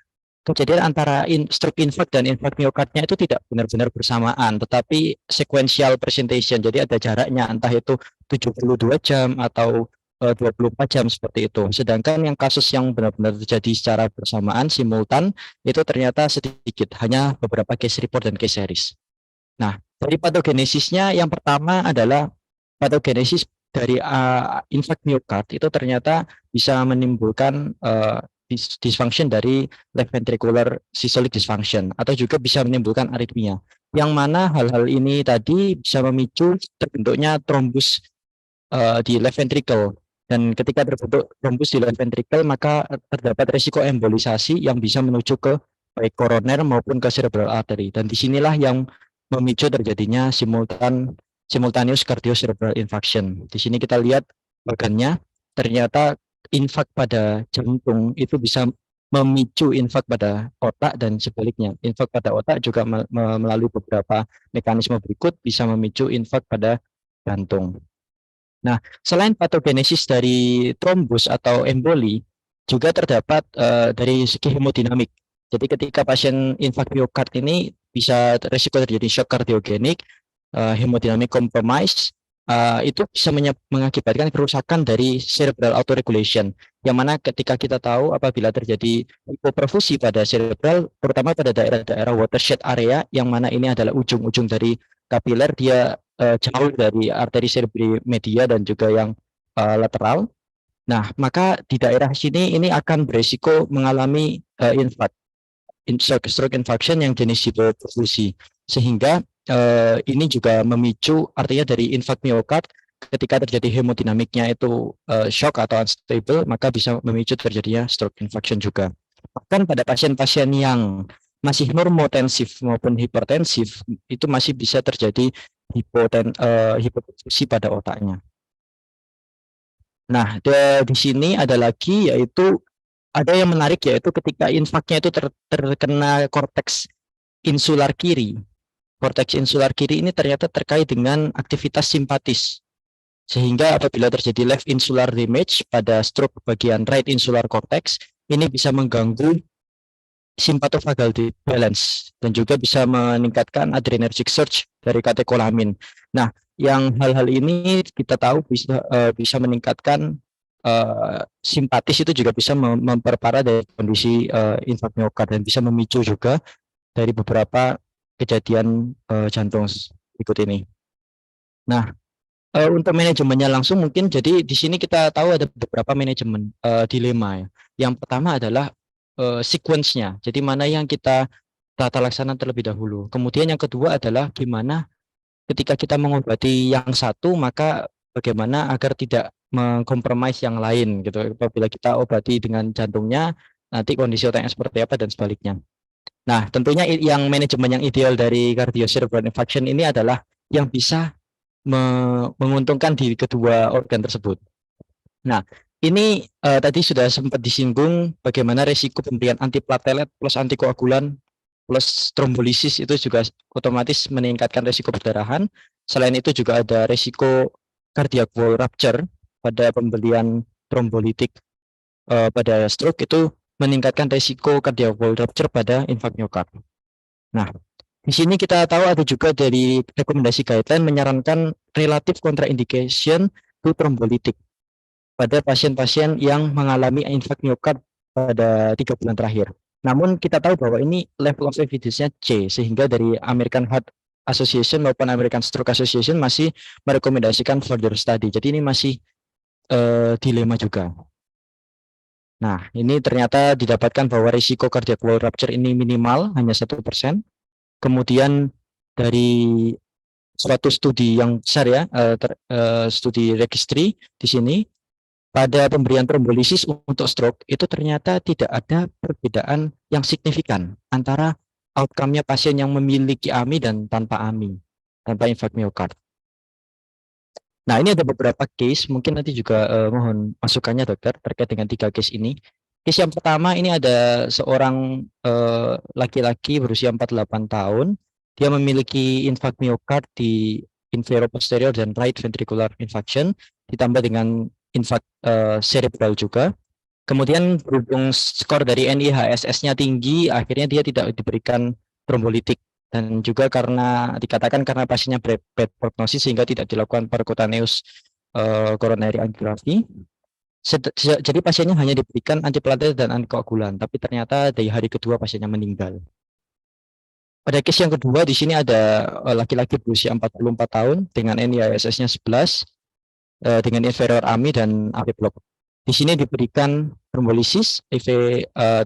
kejadian antara stroke infark dan infark miokardnya itu tidak benar-benar bersamaan, tetapi sequential presentation. Jadi ada jaraknya, entah itu 72 jam atau 24 jam seperti itu. Sedangkan yang kasus yang benar-benar terjadi secara bersamaan, simultan, itu ternyata sedikit, hanya beberapa case report dan case series. Nah, dari patogenesisnya yang pertama adalah patogenesis dari infark miokard itu ternyata bisa menimbulkan dysfunction dari left ventricular systolic dysfunction atau juga bisa menimbulkan aritmia, yang mana hal-hal ini tadi bisa memicu terbentuknya trombus di left ventricle, dan ketika terbentuk trombus di left ventricle maka terdapat risiko embolisasi yang bisa menuju ke baik koroner maupun ke cerebral artery, dan disinilah yang memicu terjadinya simultaneous cardiocerebral infarction. Di sini kita lihat organnya, ternyata infark pada jantung itu bisa memicu infark pada otak dan sebaliknya. Infark pada otak juga melalui beberapa mekanisme berikut bisa memicu infark pada jantung. Nah, selain patogenesis dari trombus atau emboli, juga terdapat dari segi hemodinamik. Jadi ketika pasien infark miokard ini bisa risiko terjadi shock kardiogenik, hemodinamik compromise, itu bisa mengakibatkan kerusakan dari cerebral autoregulation, yang mana ketika kita tahu apabila terjadi hipoperfusi pada cerebral, terutama pada daerah-daerah watershed area, yang mana ini adalah ujung-ujung dari kapiler, dia jauh dari arteri cerebri media dan juga yang lateral. Nah, maka di daerah sini ini akan berisiko mengalami infark, stroke infarction yang jenis hipoperfusi, sehingga ini juga memicu, artinya dari infark miokard ketika terjadi hemodinamiknya itu shock atau unstable, maka bisa memicu terjadinya stroke infarction juga. Bahkan pada pasien-pasien yang masih normotensif maupun hipertensif itu masih bisa terjadi hipotensi pada otaknya. Nah, di sini ada lagi, yaitu ada yang menarik, yaitu ketika infarknya itu terkena korteks insular kiri. Korteks insular kiri ini ternyata terkait dengan aktivitas simpatis, sehingga apabila terjadi left insular damage pada stroke bagian right insular cortex, ini bisa mengganggu sympathovagal balance dan juga bisa meningkatkan adrenergic surge dari katekolamin. Nah, yang hal-hal ini kita tahu bisa meningkatkan simpatis, itu juga bisa memperparah dari kondisi infark miokard dan bisa memicu juga dari beberapa kejadian jantung berikut ini. Nah, untuk manajemennya langsung mungkin, jadi di sini kita tahu ada beberapa manajemen dilema ya. Yang pertama adalah sequence-nya. Jadi mana yang kita tata laksana terlebih dahulu. Kemudian yang kedua adalah gimana ketika kita mengobati yang satu, maka bagaimana agar tidak mengkompromis yang lain gitu. Apabila kita obati dengan jantungnya, nanti kondisi otaknya seperti apa dan sebaliknya. Nah, tentunya yang manajemen yang ideal dari cardiocerebral infarction ini adalah yang bisa menguntungkan di kedua organ tersebut. Nah, ini tadi sudah sempat disinggung bagaimana resiko pemberian antiplatelet plus antikoagulan plus trombolisis itu juga otomatis meningkatkan resiko perdarahan. Selain itu juga ada resiko cardiac wall rupture pada pemberian trombolitik pada stroke, itu meningkatkan resiko cardiac wall rupture pada infark miokard. Nah, di sini kita tahu ada juga dari rekomendasi guideline menyarankan relatif contraindication to trombolitik pada pasien-pasien yang mengalami infark miokard pada 3 bulan terakhir. Namun kita tahu bahwa ini level of evidence-nya C, sehingga dari American Heart Association maupun American Stroke Association masih merekomendasikan further study. Jadi ini masih dilema juga. Nah, ini ternyata didapatkan bahwa risiko cardiac wall rupture ini minimal, hanya 1%. Kemudian dari suatu studi yang besar ya, studi registry di sini, pada pemberian trombolisis untuk stroke itu ternyata tidak ada perbedaan yang signifikan antara outcome-nya pasien yang memiliki AMI dan tanpa AMI, tanpa infark miokard. Nah, ini ada beberapa case, mungkin nanti juga mohon masukannya dokter terkait dengan 3 case ini. Case yang pertama ini ada seorang laki-laki berusia 48 tahun, dia memiliki infark miokard di inferior posterior dan right ventricular infarction, ditambah dengan infark cerebral juga. Kemudian berhubung skor dari NIHSS-nya tinggi, akhirnya dia tidak diberikan trombolitik. Dan juga karena dikatakan karena pasiennya bad prognosis sehingga tidak dilakukan percutaneous coronary angiography. Jadi pasiennya hanya diberikan antiplatelet dan antikoagulan, tapi ternyata dari hari kedua pasiennya meninggal. Pada case yang kedua di sini ada laki-laki berusia 44 tahun dengan NIHSS-nya 11 dengan inferior AMI dan AV block. Di sini diberikan trombolisis, IV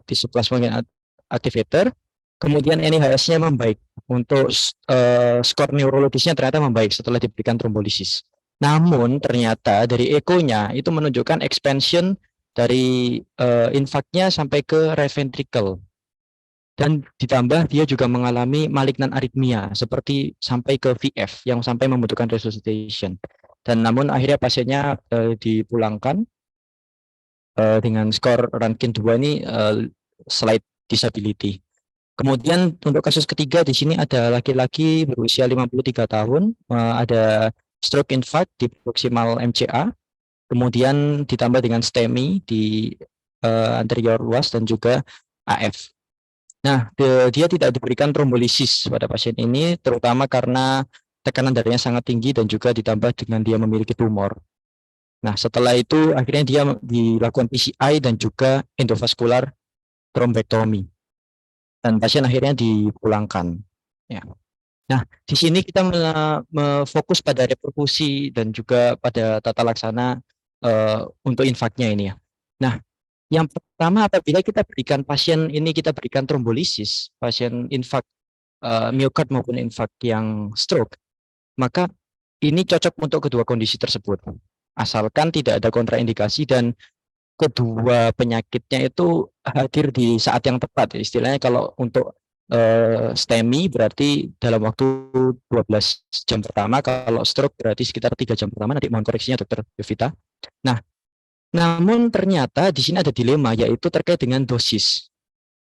disoplasma activator, kemudian NIHS-nya membaik. Untuk skor neurologisnya ternyata membaik setelah diberikan trombolisis. Namun ternyata dari echo-nya itu menunjukkan expansion dari infarknya sampai ke right ventricle. Dan ditambah dia juga mengalami malignant arrhythmia seperti sampai ke VF yang sampai membutuhkan resuscitation. Dan namun akhirnya pasiennya dipulangkan dengan skor ranking 2 ini slight disability. Kemudian untuk kasus ketiga di sini ada laki-laki berusia 53 tahun, ada stroke infarct di proximal MCA, kemudian ditambah dengan STEMI di anterior luas dan juga AF. Nah, dia tidak diberikan trombolisis pada pasien ini, terutama karena tekanan darahnya sangat tinggi dan juga ditambah dengan dia memiliki tumor. Nah, setelah itu akhirnya dia dilakukan PCI dan juga endovascular thrombectomy. Dan pasien akhirnya dipulangkan. Ya. Nah, di sini kita fokus pada reperfusi dan juga pada tata laksana untuk infarknya ini ya. Nah, yang pertama apabila kita berikan pasien ini, kita berikan trombolisis, pasien infark miokard maupun infark yang stroke, maka ini cocok untuk kedua kondisi tersebut. Asalkan tidak ada kontraindikasi dan kedua penyakitnya itu hadir di saat yang tepat. Istilahnya kalau untuk STEMI berarti dalam waktu 12 jam pertama, kalau stroke berarti sekitar 3 jam pertama. Nanti mohon koreksinya Dokter Yovita. Nah, namun ternyata di sini ada dilema, yaitu terkait dengan dosis.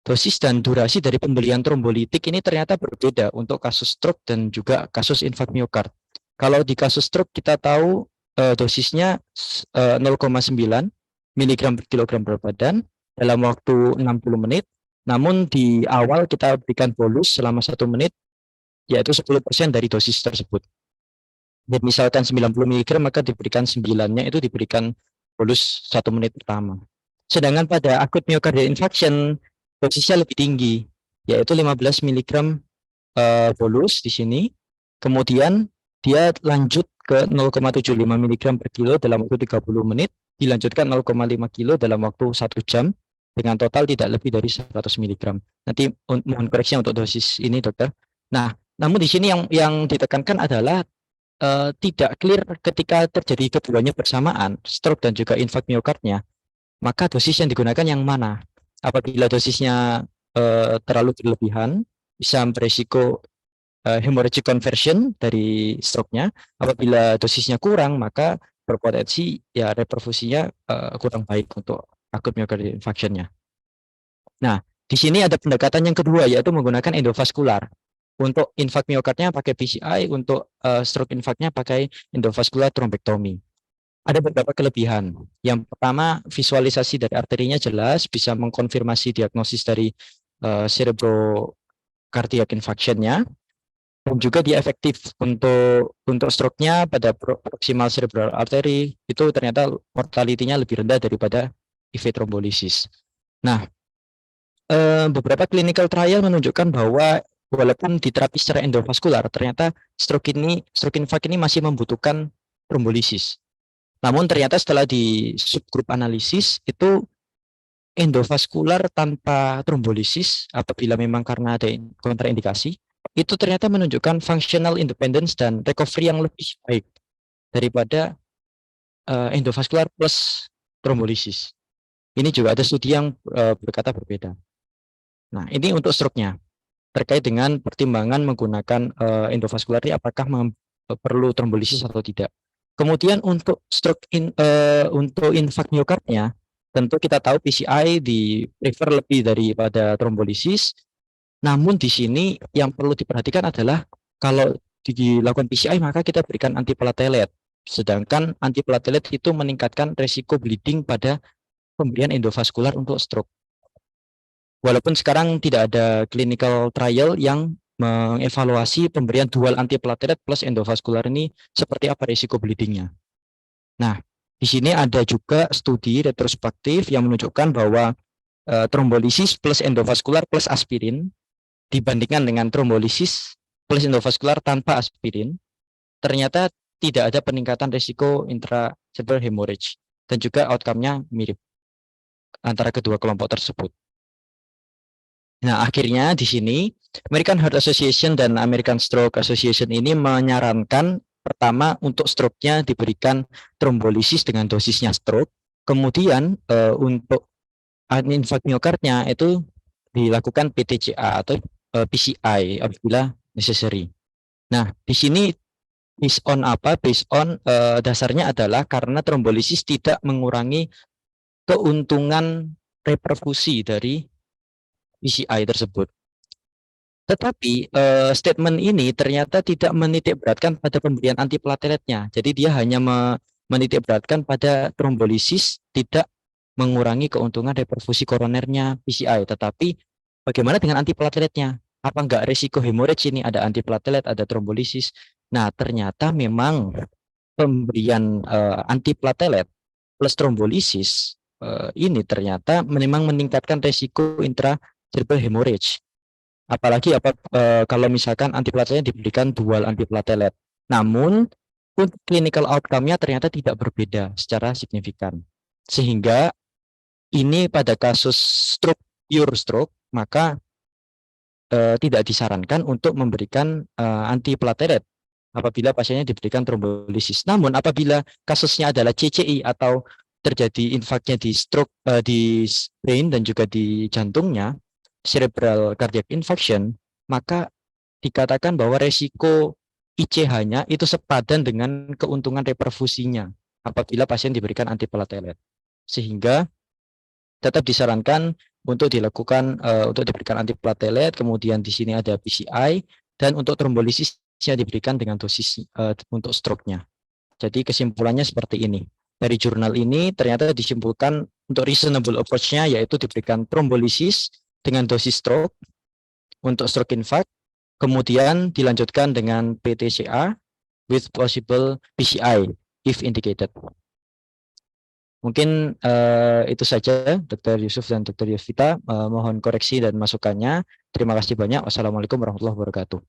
Dosis dan durasi dari pemberian trombolitik ini ternyata berbeda untuk kasus stroke dan juga kasus infark miokard. Kalau di kasus stroke kita tahu dosisnya 0,9 miligram per kilogram berat badan dalam waktu 60 menit. Namun di awal kita berikan bolus selama 1 menit, yaitu 10% dari dosis tersebut. Jadi misalkan 90 mg, maka diberikan 9-nya itu diberikan bolus 1 menit pertama. Sedangkan pada acute myocardial infarction, dosisnya lebih tinggi, yaitu 15 mg bolus di sini. Kemudian dia lanjut ke 0,75 mg per kilo dalam waktu 30 menit, dilanjutkan 0,5 kilo dalam waktu 1 jam, dengan total tidak lebih dari 100 mg. Nanti mohon koreksi untuk dosis ini, dokter. Nah, namun di sini yang ditekankan adalah tidak clear ketika terjadi keduanya bersamaan, stroke dan juga infark miokardnya, maka dosis yang digunakan yang mana? Apabila dosisnya terlalu berlebihan, bisa beresiko hemorrhagic conversion dari stroke-nya. Apabila dosisnya kurang, maka berpotensi ya reperfusinya kurang baik untuk akut myocardial infarction-nya. Nah, di sini ada pendekatan yang kedua, yaitu menggunakan endovaskular. Untuk infark miokardnya pakai PCI, untuk stroke infarknya pakai endovaskular thrombectomy. Ada beberapa kelebihan. Yang pertama, visualisasi dari arterinya jelas, bisa mengkonfirmasi diagnosis dari cerebrocardiac infarction-nya, dan juga dia efektif untuk stroke-nya pada proximal cerebral artery, itu ternyata mortality-nya lebih rendah daripada IV trombolisis. Nah, beberapa clinical trial menunjukkan bahwa walaupun diterapi secara endovaskular, ternyata stroke infark ini masih membutuhkan trombolisis. Namun ternyata setelah di subgroup analisis itu endovaskular tanpa trombolisis apabila memang karena ada kontraindikasi, itu ternyata menunjukkan functional independence dan recovery yang lebih baik daripada endovaskular plus trombolisis. Ini juga ada studi yang berkata berbeda. Nah, ini untuk stroke-nya. Terkait dengan pertimbangan menggunakan endovaskular ini apakah perlu trombolisis atau tidak. Kemudian untuk untuk infark miokardnya, tentu kita tahu PCI di prefer lebih daripada trombolisis. Namun di sini yang perlu diperhatikan adalah kalau dilakukan PCI maka kita berikan antiplatelet. Sedangkan antiplatelet itu meningkatkan resiko bleeding pada pemberian endovaskular untuk stroke. Walaupun sekarang tidak ada clinical trial yang mengevaluasi pemberian dual antiplatelet plus endovaskular ini seperti apa risiko bleedingnya. Nah, di sini ada juga studi retrospektif yang menunjukkan bahwa trombolisis plus endovaskular plus aspirin dibandingkan dengan trombolisis plus endovaskular tanpa aspirin, ternyata tidak ada peningkatan risiko intracerebral hemorrhage dan juga outcome-nya mirip antara kedua kelompok tersebut. Nah, akhirnya di sini American Heart Association dan American Stroke Association ini menyarankan pertama untuk stroke-nya diberikan trombolisis dengan dosisnya stroke, kemudian untuk infark miokardnya itu dilakukan PTCA atau PCI apabila necessary. Nah, di sini based on apa? Based on dasarnya adalah karena trombolisis tidak mengurangi keuntungan reperfusi dari PCI tersebut. Tetapi statement ini ternyata tidak menitikberatkan pada pemberian antiplateletnya. Jadi dia hanya menitikberatkan pada trombolisis, tidak mengurangi keuntungan reperfusi koronernya PCI. Tetapi bagaimana dengan antiplateletnya? Apa enggak risiko hemorrhage ini? Ada antiplatelet, ada trombolisis. Nah, ternyata memang pemberian antiplatelet plus trombolisis ini ternyata memang meningkatkan risiko intracerebral hemorrhage. Apalagi kalau misalkan antiplateletnya diberikan dual antiplatelet. Namun untuk clinical outcome-nya ternyata tidak berbeda secara signifikan. Sehingga ini pada kasus stroke, pure stroke, maka tidak disarankan untuk memberikan antiplatelet apabila pasiennya diberikan trombolisis. Namun apabila kasusnya adalah CCI atau terjadi infarknya di stroke di brain dan juga di jantungnya, cerebral cardiac infarction, maka dikatakan bahwa resiko ICH-nya itu sepadan dengan keuntungan reperfusinya apabila pasien diberikan antiplatelet. Sehingga tetap disarankan untuk dilakukan untuk diberikan antiplatelet, kemudian di sini ada PCI, dan untuk trombolisisnya diberikan dengan dosis untuk stroke-nya. Jadi kesimpulannya seperti ini. Dari jurnal ini ternyata disimpulkan untuk reasonable approach-nya yaitu diberikan trombolisis dengan dosis stroke untuk stroke infarct, kemudian dilanjutkan dengan PTCA with possible PCI if indicated. Mungkin itu saja Dr. Yusuf dan Dr. Yovita. Mohon koreksi dan masukannya. Terima kasih banyak. Wassalamualaikum warahmatullahi wabarakatuh.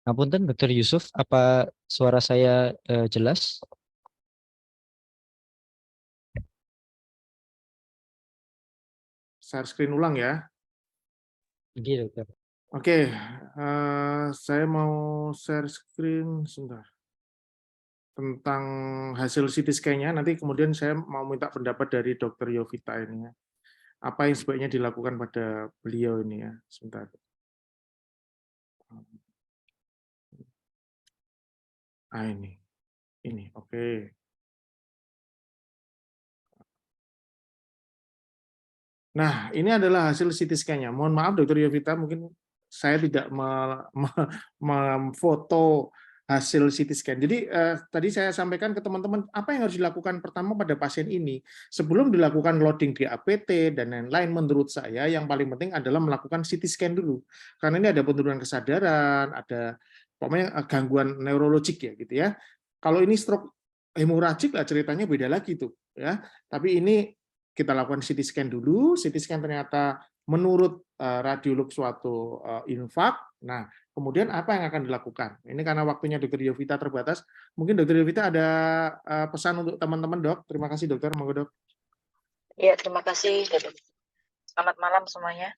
Ngapunten Dr. Yusuf, apa suara saya jelas? Share screen ulang ya. Iya, Dokter. Oke, saya mau share screen sebentar tentang hasil CT scan-nya. Nanti kemudian saya mau minta pendapat dari Dr. Yovita ini ya. Apa yang sebaiknya dilakukan pada beliau ini ya. Sebentar. Ah ini oke. Nah, ini adalah hasil CT scan-nya. Mohon maaf, Dr. Yovita, mungkin saya tidak memfoto hasil CT scan. Jadi tadi saya sampaikan ke teman-teman apa yang harus dilakukan pertama pada pasien ini sebelum dilakukan loading di APT dan lain-lain. Menurut saya yang paling penting adalah melakukan CT scan dulu, karena ini ada penurunan kesadaran, ada pokoknya gangguan neurologik ya gitu ya. Kalau ini stroke hemoragik lah ceritanya beda lagi tuh ya. Tapi ini kita lakukan CT scan dulu. CT scan ternyata menurut radiolog suatu infak. Nah, kemudian apa yang akan dilakukan? Ini karena waktunya Dr. Yovita terbatas. Mungkin Dr. Yovita ada pesan untuk teman-teman, Dok. Terima kasih, Dokter. Monggo, Dok. Ya, terima kasih. Selamat malam semuanya.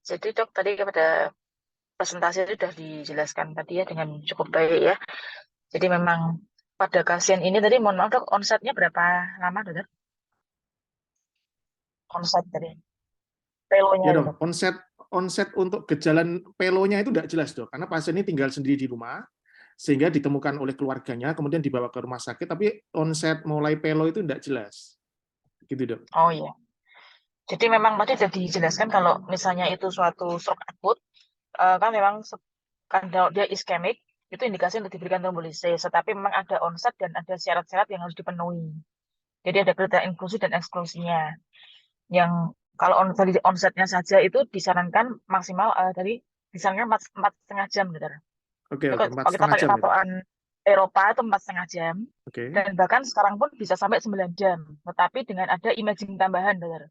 Jadi dok, tadi pada presentasi itu sudah dijelaskan tadi ya dengan cukup baik ya. Jadi memang pada pasien ini tadi, mohon maaf dok, onsetnya berapa lama dokter? Onset tadi, pelonya Ya, itu, Dok. dok. Onset untuk gejala pelonya itu tidak jelas, Dok. Karena pasien ini tinggal sendiri di rumah, sehingga ditemukan oleh keluarganya, kemudian dibawa ke rumah sakit, tapi onset mulai pelo itu tidak jelas. Gitu, Dok. Oh iya. Jadi memang tadi sudah dijelaskan kalau misalnya itu suatu stroke akut, kan memang kan dia iskemik, itu indikasi untuk diberikan trombolisis. Tetapi memang ada onset dan ada syarat-syarat yang harus dipenuhi. Jadi ada kriteria inklusi dan eksklusinya. Yang kalau tadi onsetnya saja itu disarankan maksimal tadi disarankan 4,5 jam, gitu. Oke, Itu oke. kalau kita 4,5 pakai jam ya, Dok. patokan Eropa itu 4,5 jam. Oke, Dan bahkan sekarang pun bisa sampai 9 jam. Tetapi dengan ada imaging tambahan, gitu.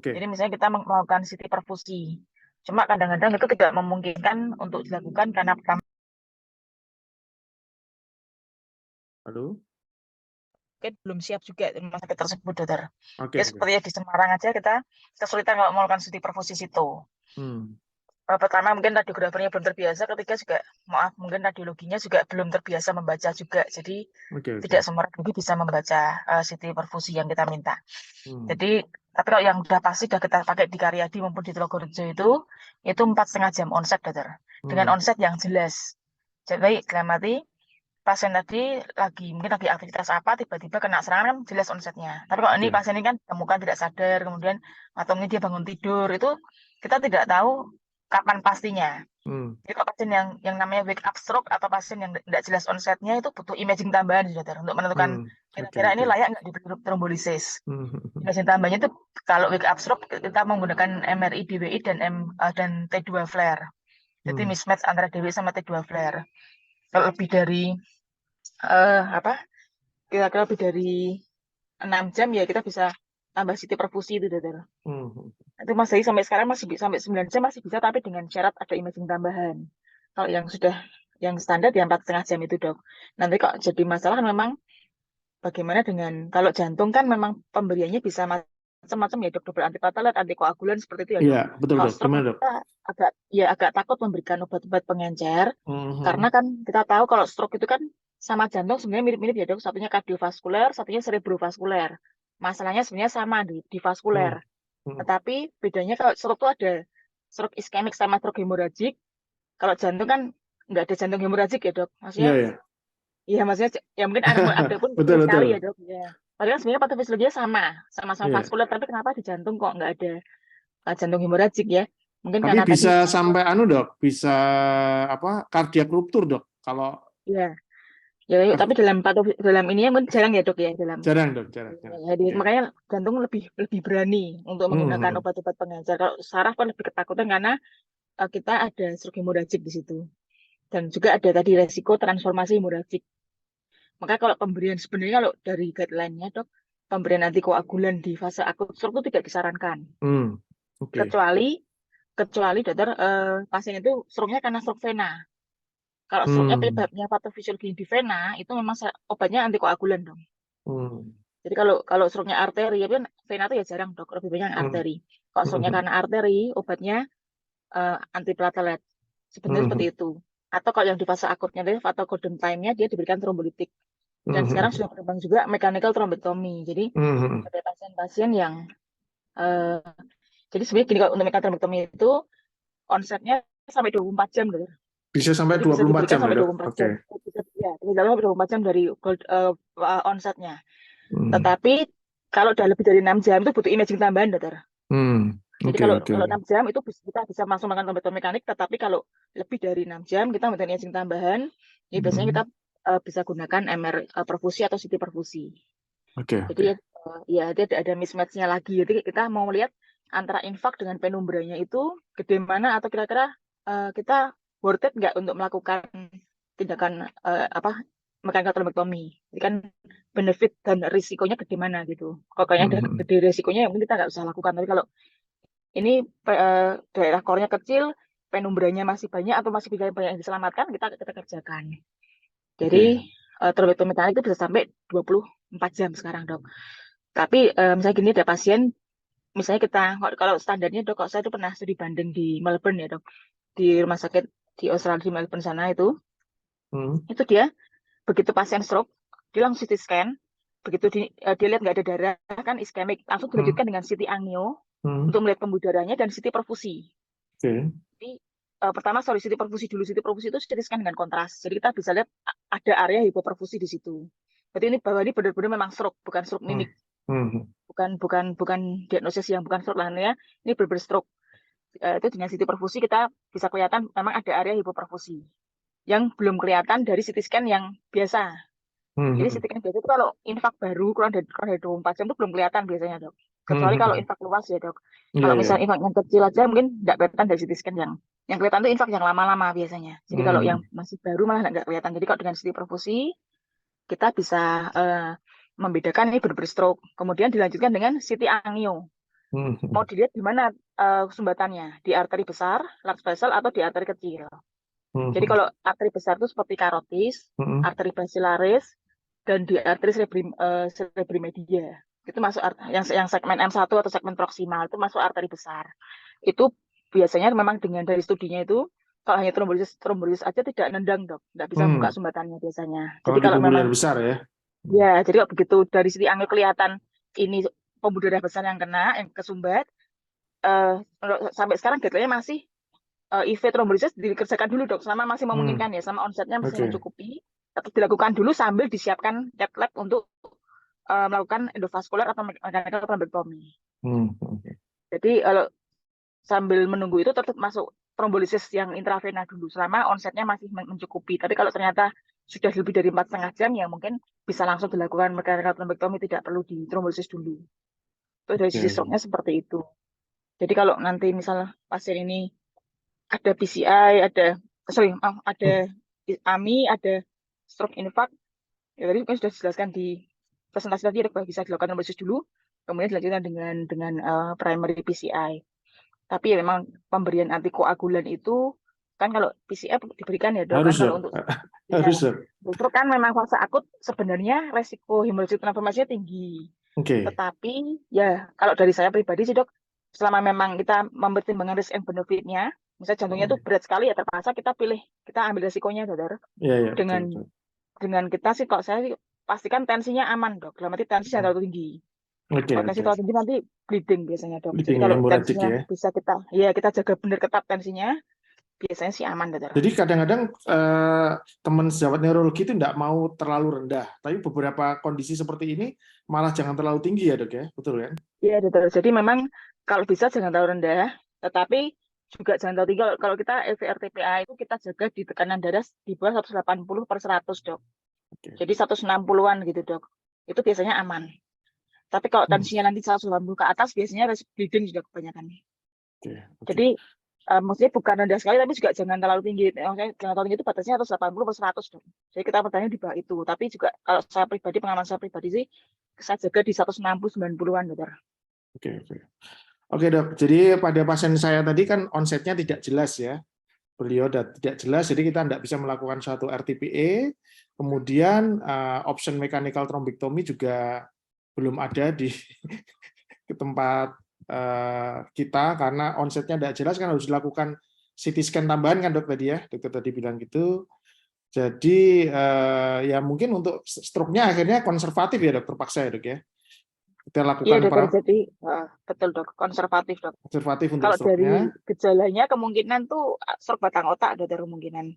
Jadi oke. misalnya kita melakukan CT perfusi. Cuma kadang-kadang itu tidak memungkinkan untuk dilakukan karena pertama Halo? mungkin belum siap juga di rumah sakit tersebut, dokter. Oke, Ya oke. seperti di Semarang aja kita kesulitan kalau melakukan CT perfusi situ. Hmm. Pertama mungkin radiografernya belum terbiasa, ketiga juga maaf mungkin radiologinya juga belum terbiasa membaca juga. Jadi Oke, tidak oke. semua radiologi bisa membaca CT perfusi yang kita minta. Hmm. Jadi tapi kalau yang sudah pasti sudah kita pakai di Karyadi maupun di Tulogorjo itu 4,5 jam onset, dokter. Dengan Hmm. onset yang jelas. Jadi dalam arti pasien tadi mungkin lagi aktivitas apa tiba-tiba kena serangan kan jelas onsetnya. Tapi kalau ini Oke. pasien ini kan temukan tidak sadar, kemudian atau mungkin dia bangun tidur, itu kita tidak tahu kapan pastinya. Hmm. Jadi kalau pasien yang namanya wake up stroke atau pasien yang tidak jelas onsetnya itu butuh imaging tambahan, dokter, untuk menentukan Hmm. Oke, kira-kira ini oke. layak nggak diberi trombolisis. Hmm. Imaging tambahnya itu kalau wake up stroke kita menggunakan MRI DWI dan T2 flare. Jadi Hmm. mismatch antara DWI sama T2 flare. Kalau lebih dari apa kira-kira lebih dari 6 jam ya kita bisa tambah CT perfusi itu, dokter. Hmm. Itu masih sampai sekarang masih sampai 9 jam masih bisa, tapi dengan syarat ada imaging tambahan. Kalau yang sudah yang standar ya 4,5 jam itu, dok. Nanti kok jadi masalah kan memang bagaimana dengan kalau jantung kan memang pemberiannya bisa macam-macam ya, dok. Double antiplatelet, antikoagulan seperti itu ya, Iya, dok. betul, Kalau Dok. stroke Gimana, Dok? kita agak takut memberikan obat-obat pengencer karena Hmm. kan kita tahu kalau stroke itu kan sama jantung sebenarnya mirip-mirip ya, dok. Satunya kardiovaskuler, satunya cerebrovaskuler. Masalahnya sebenarnya sama di vaskuler. Hmm. Hmm. Tetapi bedanya kalau stroke itu ada stroke iskemik sama stroke hemoragik. Kalau jantung kan nggak ada jantung hemoragik ya, dok. Iya, Maksudnya, ya. ya maksudnya ya mungkin ada pun Betul, kecil sekali betul. ya, dok. Ya. Padahal sebenarnya patofisiologinya sama-sama Iya. vaskuler. Tapi kenapa di jantung kok nggak ada jantung hemoragik ya? Mungkin Tapi karena tadi, bisa sampai Dok, bisa apa? Kardiak ruptur, Dok. Kalau ya, ya, tapi dalam ini ya mungkin jarang ya, dok ya dalam. jarang, Dok, jarang, jarang. Jadi Oke. makanya jantung lebih lebih berani untuk menggunakan Hmm. obat-obat pengencer. Kalau saraf kan lebih ketakutan karena kita ada stroke hemoragik di situ. Dan juga ada tadi resiko transformasi hemoragik. Maka kalau pemberian sebenarnya kalau dari guideline-nya, dok, pemberian antikoagulan di fase akut stroke itu tidak disarankan. Hmm. Oke. Kecuali kecuali dokter pasien itu stroke-nya karena stroke vena. Kalau stroke-nya penyebabnya patofisiologi di vena, itu memang obatnya antikoagulan dong. Jadi kalau stroke-nya arteri, ya kan vena itu ya jarang dok, lebih banyak yang arteri. Kalau stroke-nya karena arteri, obatnya antiplatelet. Sebenarnya seperti itu. Atau kalau yang di fase akutnya atau golden time-nya dia diberikan trombolitik. Dan sekarang sudah berkembang juga mechanical thrombectomy. Jadi ada pasien-pasien yang jadi sebenarnya gini, kalau untuk mechanical thrombectomy itu onsetnya sampai 24 jam dok. Bisa sampai Jadi bisa 24 diberikan jam sampai ya, Dok? 24 Oke. jam. Bisa, ya, bisa sampai 24 jam dari onsetnya. Tetapi kalau udah lebih dari 6 jam itu butuh imaging tambahan, dokter. Jadi kalau 6 jam itu kita bisa langsung makan trombektomi mekanik, tetapi kalau lebih dari 6 jam kita membutuhkan imaging tambahan. Jadi biasanya kita bisa gunakan MR perfusi atau CT perfusi. Jadi ya ada mismatch-nya lagi. Jadi kita mau lihat antara infak dengan penumbranya itu gede mana, atau kira-kira kita worth it nggak untuk melakukan tindakan mechanical thrombectomy. Jadi kan benefit dan risikonya gede mana gitu. Kalau kayaknya ada gede risikonya, ya mungkin kita nggak usah lakukan. Tapi kalau ini daerah core-nya kecil, penumbranya masih banyak atau masih banyak yang diselamatkan, kita kerjakan. Jadi thrombectomy mekanik itu bisa sampai 24 jam sekarang, dok. Tapi misalnya gini, ada pasien, misalnya kita, kalau standarnya dok, kalau saya itu pernah studi banding di Melbourne ya dok, di rumah sakit di Australia di Melbourne sana itu dia begitu pasien stroke, dia langsung CT scan, begitu dia lihat nggak ada darah kan iskemik, langsung dilanjutkan dengan CT angio untuk melihat pembuluh darahnya dan CT perfusi. Jadi pertama CT perfusi dulu. CT perfusi itu CT scan dengan kontras, jadi kita bisa lihat ada area hipoperfusi di situ. Berarti ini bahwa ini benar-benar memang stroke, bukan stroke mimik. Bukan diagnosis yang bukan stroke lainnya, ini benar-benar stroke. Itu dengan CT perfusi kita bisa kelihatan memang ada area hipoperfusi yang belum kelihatan dari CT scan yang biasa. Jadi CT scan biasa itu kalau infak baru kurang dari 24 jam itu belum kelihatan biasanya dok. Kecuali kalau infak luas ya dok. Kalau misalnya infak yang kecil aja mungkin nggak kelihatan dari CT scan yang kelihatan itu infak yang lama-lama biasanya. Jadi kalau yang masih baru malah nggak kelihatan. Jadi kalau dengan CT perfusi kita bisa membedakan ini benar-benar stroke. Kemudian dilanjutkan dengan CT angio. Mau dilihat di mana sumbatannya, di arteri besar, large vessel, atau di arteri kecil. Jadi kalau arteri besar itu seperti karotis, arteri basilaris, dan di arteri cerebrimedia. Itu masuk yang segmen M1 atau segmen proksimal, itu masuk arteri besar. Itu biasanya memang dengan dari studinya itu, kalau hanya trombolisis aja tidak nendang dok, nggak bisa buka sumbatannya biasanya. Jadi kalau memang besar ya. Ya, jadi kalau begitu dari sisi angel kelihatan ini pembuluh darah besar yang kena, yang kesumbat, sampai sekarang guideline-nya masih IV trombolisis dikerjakan dulu dok, selama masih memungkinkan ya, sama onsetnya masih mencukupi, tetap dilakukan dulu sambil disiapkan cath lab untuk melakukan endovaskular atau mechanical thrombectomy. Jadi kalau sambil menunggu itu tetap masuk trombolisis yang intravena dulu, selama onsetnya masih mencukupi. Tapi kalau ternyata sudah lebih dari 4,5 jam, ya mungkin bisa langsung dilakukan mechanical thrombectomy, tidak perlu di trombolisis dulu. Itu dari sisi stroke-nya seperti itu. Jadi kalau nanti misalnya pasien ini ada PCI, ada AMI, ada stroke infarct, ya tadi sudah dijelaskan di presentasi tadi, bisa dilakukan trombolisis dulu, kemudian dilanjutkan dengan primary PCI. Tapi ya memang pemberian antikoagulan itu kan kalau PCI diberikan ya dok, harus kan kalau untuk stroke kan memang fase akut sebenarnya resiko hemorrhagic transformasinya tinggi. Tetapi ya kalau dari saya pribadi sih dok, selama memang kita mempertimbangkan risk and benefit-nya, misalnya jantungnya itu berat sekali ya, terpaksa kita ambil resikonya dokter. Dengan kita sih, kalau saya sih pastikan tensinya aman dok, dalam arti tensi jangan terlalu tinggi. Kalau tensi terlalu tinggi nanti bleeding biasanya dok. Jadi kalau tensinya bisa kita jaga benar ketat tensinya, biasanya sih aman dokter. Jadi kadang-kadang teman sejawat neurologi itu tidak mau terlalu rendah, tapi beberapa kondisi seperti ini malah jangan terlalu tinggi ya dok ya, betul kan? Iya dokter. Jadi memang kalau bisa jangan terlalu rendah, tetapi juga jangan terlalu tinggi. Kalau kita LVRTPA itu kita jaga di tekanan darah di bawah 180/100 dok. Jadi 160-an gitu dok. Itu biasanya aman. Tapi kalau tensinya nanti 180 ke atas, biasanya bleeding juga kebanyakan. Jadi maksudnya bukan rendah sekali, tapi juga jangan terlalu tinggi. Jangan terlalu tinggi itu batasnya 180/100 dok. Jadi kita bertanya di bawah itu. Tapi juga kalau saya pribadi, pengalaman saya pribadi sih, saya jaga di 160-90-an dokter. Oke dok, jadi pada pasien saya tadi kan onsetnya tidak jelas ya, beliau tidak jelas, jadi kita tidak bisa melakukan suatu RTPA, kemudian option mechanical thrombectomy juga belum ada di tempat kita karena onsetnya tidak jelas, kan harus dilakukan CT scan tambahan kan dok tadi ya, dokter tadi bilang gitu. Jadi ya mungkin untuk stroke-nya akhirnya konservatif ya dok, terpaksa ya dok ya. Kita Iya lakukan dokter, jadi betul dok, konservatif dok. konservatif untuk Kalau dari stroke-nya, gejalanya kemungkinan tuh stroke batang otak ada kemungkinan.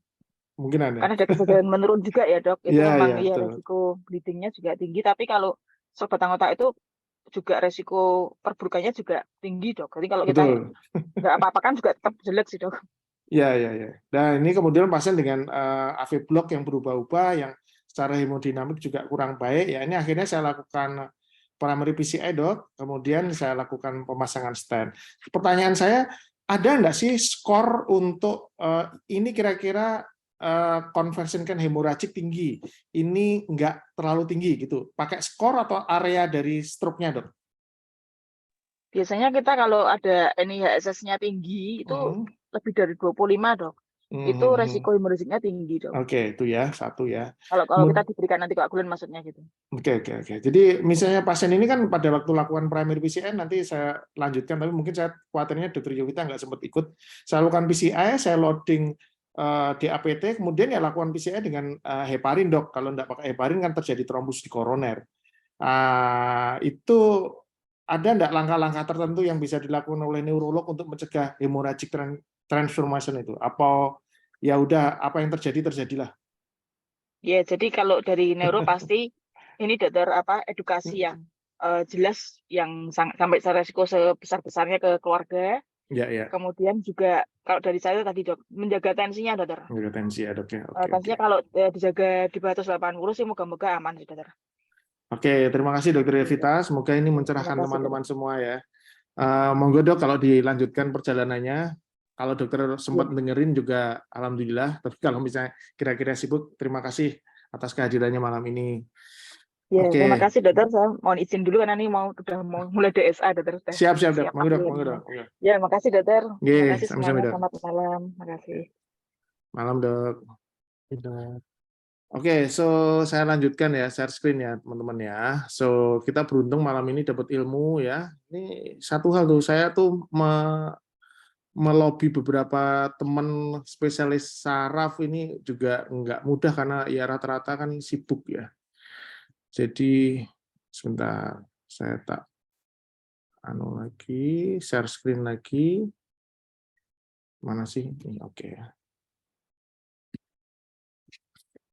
mungkin ada. Karena ada kesadaran menurun juga ya dok, itu Iya, iya, memang ya betul. resiko bleedingnya juga tinggi. Tapi kalau stroke batang otak itu juga resiko perburukannya juga tinggi dok. Jadi kalau kita Betul. nggak apa-apa kan juga tetap jelek sih dok. Iya, iya, iya. Dan ini kemudian pasien dengan AV block yang berubah-ubah, yang secara hemodinamik juga kurang baik, ya ini akhirnya saya lakukan primary PCI dok, kemudian saya lakukan pemasangan stent. Pertanyaan saya, ada nggak sih skor untuk ini kira-kira conversion kan hemorrhagic tinggi, ini nggak terlalu tinggi gitu, pakai skor atau area dari stroke-nya dok? Biasanya kita kalau ada NIHSS-nya tinggi itu lebih dari 25 dok. Itu resiko hemorragicnya tinggi dok. Oke, itu ya, satu ya. Kalau kita diberikan antikoagulan maksudnya gitu. Oke. Jadi misalnya pasien ini kan pada waktu lakukan primary PCI, nanti saya lanjutkan, tapi mungkin saya khawatirnya Dr. Yovita nggak sempat ikut. Saya lakukan PCI, saya loading DAPT, kemudian ya lakukan PCI dengan heparin dok. Kalau nggak pakai heparin kan terjadi trombus di koroner. Itu ada nggak langkah-langkah tertentu yang bisa dilakukan oleh neurolog untuk mencegah hemorrhagic transformation itu? Apa ya udah apa yang terjadilah? Ya, jadi kalau dari neuro pasti ini dokter edukasi yang jelas yang sampai resiko sebesar-besarnya ke keluarga. Ya. Kemudian juga kalau dari saya tadi dok, menjaga tensinya dokter. Menjaga tensi ya dok ya. Tensinya kalau dijaga di batas 80 sih moga-moga aman sih dokter. Oke, terima kasih Dokter Yovita. Semoga ini mencerahkan teman-teman semua ya. Monggo dok kalau dilanjutkan perjalanannya. Kalau dokter sempat dengerin juga alhamdulillah. Tapi kalau misalnya kira-kira sibuk, terima kasih atas kehadirannya malam ini. Ya, Oke. terima kasih dokter. Saya mohon izin dulu karena ini udah mau mulai DSA dokter. Siap dok. Monggo dok. Ya, makasih dokter. Terima kasih sama-sama, semuanya. dok. Selamat malam. Makasih. Malam dok. Tidak. Oke, saya lanjutkan ya, share screen ya teman-teman ya. Kita beruntung malam ini dapat ilmu ya. Ini satu hal tuh, saya tuh melobi beberapa teman spesialis saraf ini juga nggak mudah karena ya rata-rata kan sibuk ya. Jadi sebentar, saya tak lagi, share screen lagi. Mana sih? Ini oke ya.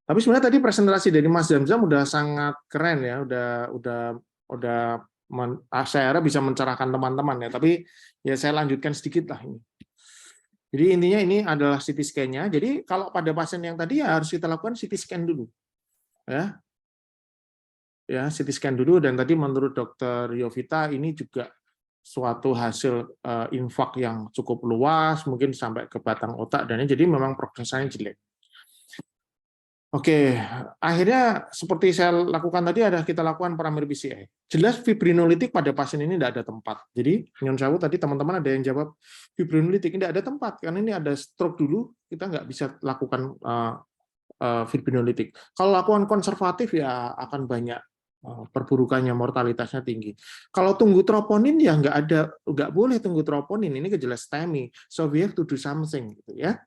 Tapi sebenarnya tadi presentasi dari Mas Zamzam udah sangat keren ya, saya harap bisa mencerahkan teman-teman ya. Tapi ya saya lanjutkan sedikit lah ini. Jadi intinya ini adalah CT scan-nya. Jadi kalau pada pasien yang tadi ya harus kita lakukan CT scan dulu, ya CT scan dulu. Dan tadi menurut Dokter Yovita ini juga suatu hasil infak yang cukup luas, mungkin sampai ke batang otak dan jadi memang progresnya jelek. Oke, akhirnya seperti saya lakukan tadi ada kita lakukan primary PCI. Jelas fibrinolitik pada pasien ini tidak ada tempat. Jadi nyon sewu tadi teman-teman ada yang jawab fibrinolitik ini tidak ada tempat karena ini ada stroke dulu, kita nggak bisa lakukan fibrinolitik. Kalau lakukan konservatif ya akan banyak perburukannya, mortalitasnya tinggi. Kalau tunggu troponin ya nggak boleh tunggu troponin, ini kejelas STEMI. So we have to do something gitu ya.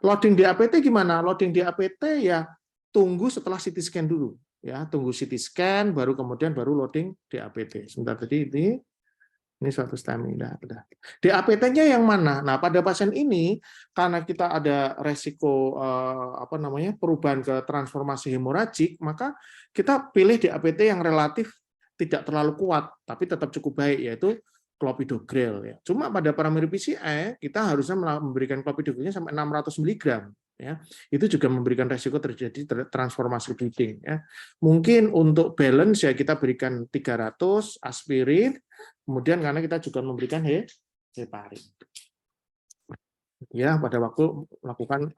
Loading DAPT gimana? Loading DAPT ya tunggu setelah CT scan dulu, ya tunggu CT scan baru kemudian baru loading DAPT. Sebentar tadi ini suatu STEMI udah. DAPT-nya yang mana? Nah pada pasien ini karena kita ada resiko perubahan ke transformasi hemorragik, maka kita pilih DAPT yang relatif tidak terlalu kuat tapi tetap cukup baik, yaitu clopidogrel ya. Cuma pada primary PCI kita harusnya memberikan clopidogrelnya sampai 600 mg ya. Itu juga memberikan resiko terjadi transformasi bleeding ya. Mungkin untuk balance ya kita berikan 300 aspirin, kemudian karena kita juga memberikan heparin. Ya, pada waktu melakukan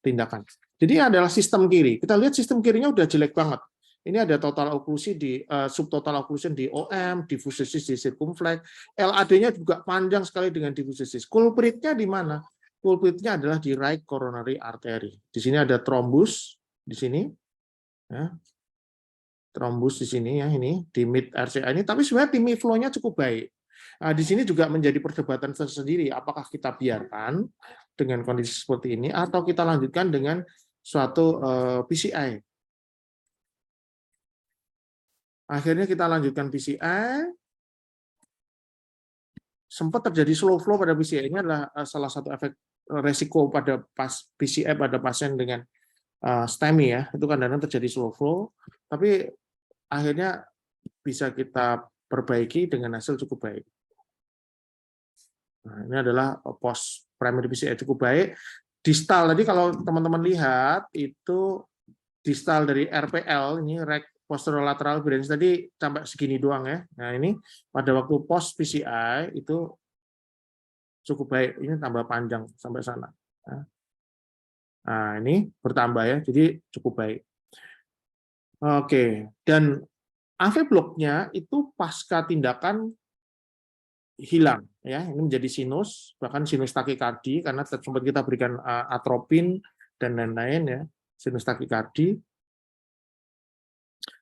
tindakan. Jadi adalah sistem kiri. Kita lihat sistem kirinya udah jelek banget. Ini ada total oklusi di subtotal occlusion di OM, diffusitis di circumflex, LAD-nya juga panjang sekali dengan diffusitis. Culpritnya di mana? Culpritnya adalah di right coronary artery. Di sini ada trombus di sini, ya. Trombus di sini ya, ini di mid RCA ini, tapi sebenarnya TIMI flow-nya cukup baik. Nah, di sini juga menjadi perdebatan tersendiri, apakah kita biarkan dengan kondisi seperti ini atau kita lanjutkan dengan suatu PCI. Akhirnya kita lanjutkan PCI. Sempat terjadi slow flow pada PCI, ini adalah salah satu efek resiko pada PCI pada pasien dengan STEMI ya, itu kadang-kadang terjadi slow flow, tapi akhirnya bisa kita perbaiki dengan hasil cukup baik. Nah, ini adalah post primary PCI cukup baik. Distal tadi kalau teman-teman lihat itu distal dari RPL ini posterolateral branch tadi sampai segini doang ya. Nah ini pada waktu post PCI itu cukup baik. Ini tambah panjang sampai sana. Nah ini bertambah ya, jadi cukup baik. Oke, dan AV block-nya itu pasca tindakan hilang ya. Ini menjadi sinus, bahkan sinus takikardi karena sempat kita berikan atropin dan lain-lain ya, sinus takikardi.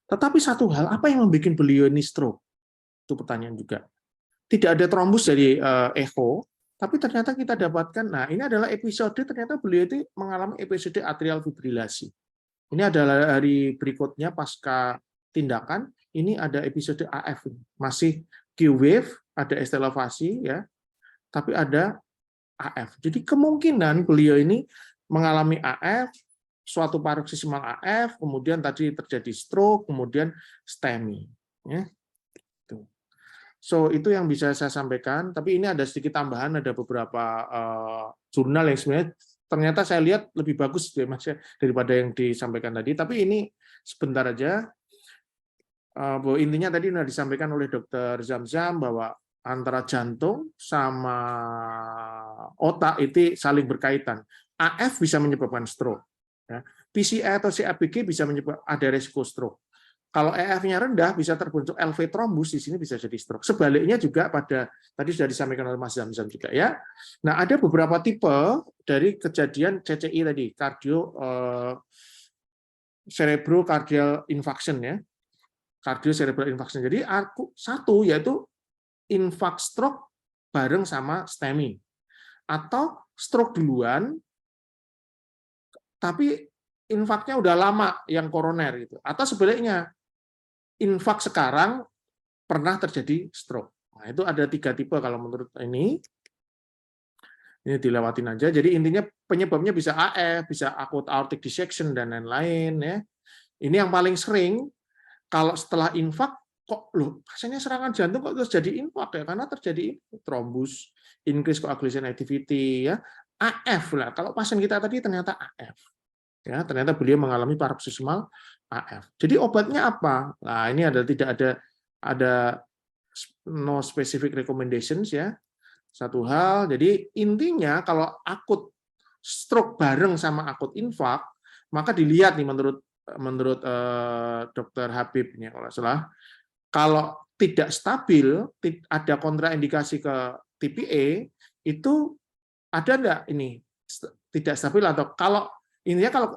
Tetapi satu hal, apa yang membuat beliau ini stroke? Itu pertanyaan juga. Tidak ada trombus dari echo, tapi ternyata kita dapatkan, nah ini adalah episode, ternyata beliau itu mengalami episode atrial fibrilasi. Ini adalah hari berikutnya pasca tindakan, ini ada episode AF, masih Q-wave, ada estelofasi, ya, tapi ada AF. Jadi kemungkinan beliau ini mengalami AF, suatu paroksimal AF, kemudian tadi terjadi stroke, kemudian STEMI. Ya. So itu yang bisa saya sampaikan. Tapi ini ada sedikit tambahan, ada beberapa jurnal yang sebenarnya ternyata saya lihat lebih bagus daripada yang disampaikan tadi. Tapi ini sebentar aja. Bahwa intinya tadi sudah disampaikan oleh Dr. Zamzam bahwa antara jantung sama otak itu saling berkaitan. AF bisa menyebabkan stroke. Ya. PCI atau CABG bisa menyebabkan ada resiko stroke. Kalau EF-nya rendah bisa terbentuk LV trombus, di sini bisa jadi stroke. Sebaliknya juga pada tadi sudah disampaikan oleh Mas Zamzam juga ya. Nah, ada beberapa tipe dari kejadian CCI tadi, cerebrocardial infarction ya. Cardiocerebral infarction. Jadi satu yaitu infark stroke bareng sama STEMI. Atau stroke duluan tapi infarknya udah lama yang koroner gitu. Atau sebaliknya infark sekarang pernah terjadi stroke. Nah, itu ada 3 tipe kalau menurut ini. Ini dilewatin aja. Jadi intinya penyebabnya bisa AF, bisa acute aortic dissection dan lain-lain ya. Ini yang paling sering kalau setelah infark kok loh, pasiennya serangan jantung kok terus jadi infark ya, karena terjadi trombus, increase coagulation activity ya. AF lah. Kalau pasien kita tadi ternyata AF. Ya, ternyata beliau mengalami paroksimal AF. Jadi obatnya apa? Nah, ini tidak ada no specific recommendations ya. Satu hal, jadi intinya kalau akut stroke bareng sama akut infark, maka dilihat nih menurut Dr. Habib ini kalau salah, kalau tidak stabil, ada kontraindikasi ke TPA, itu ada enggak ini tidak stabil atau kalau intinya kalau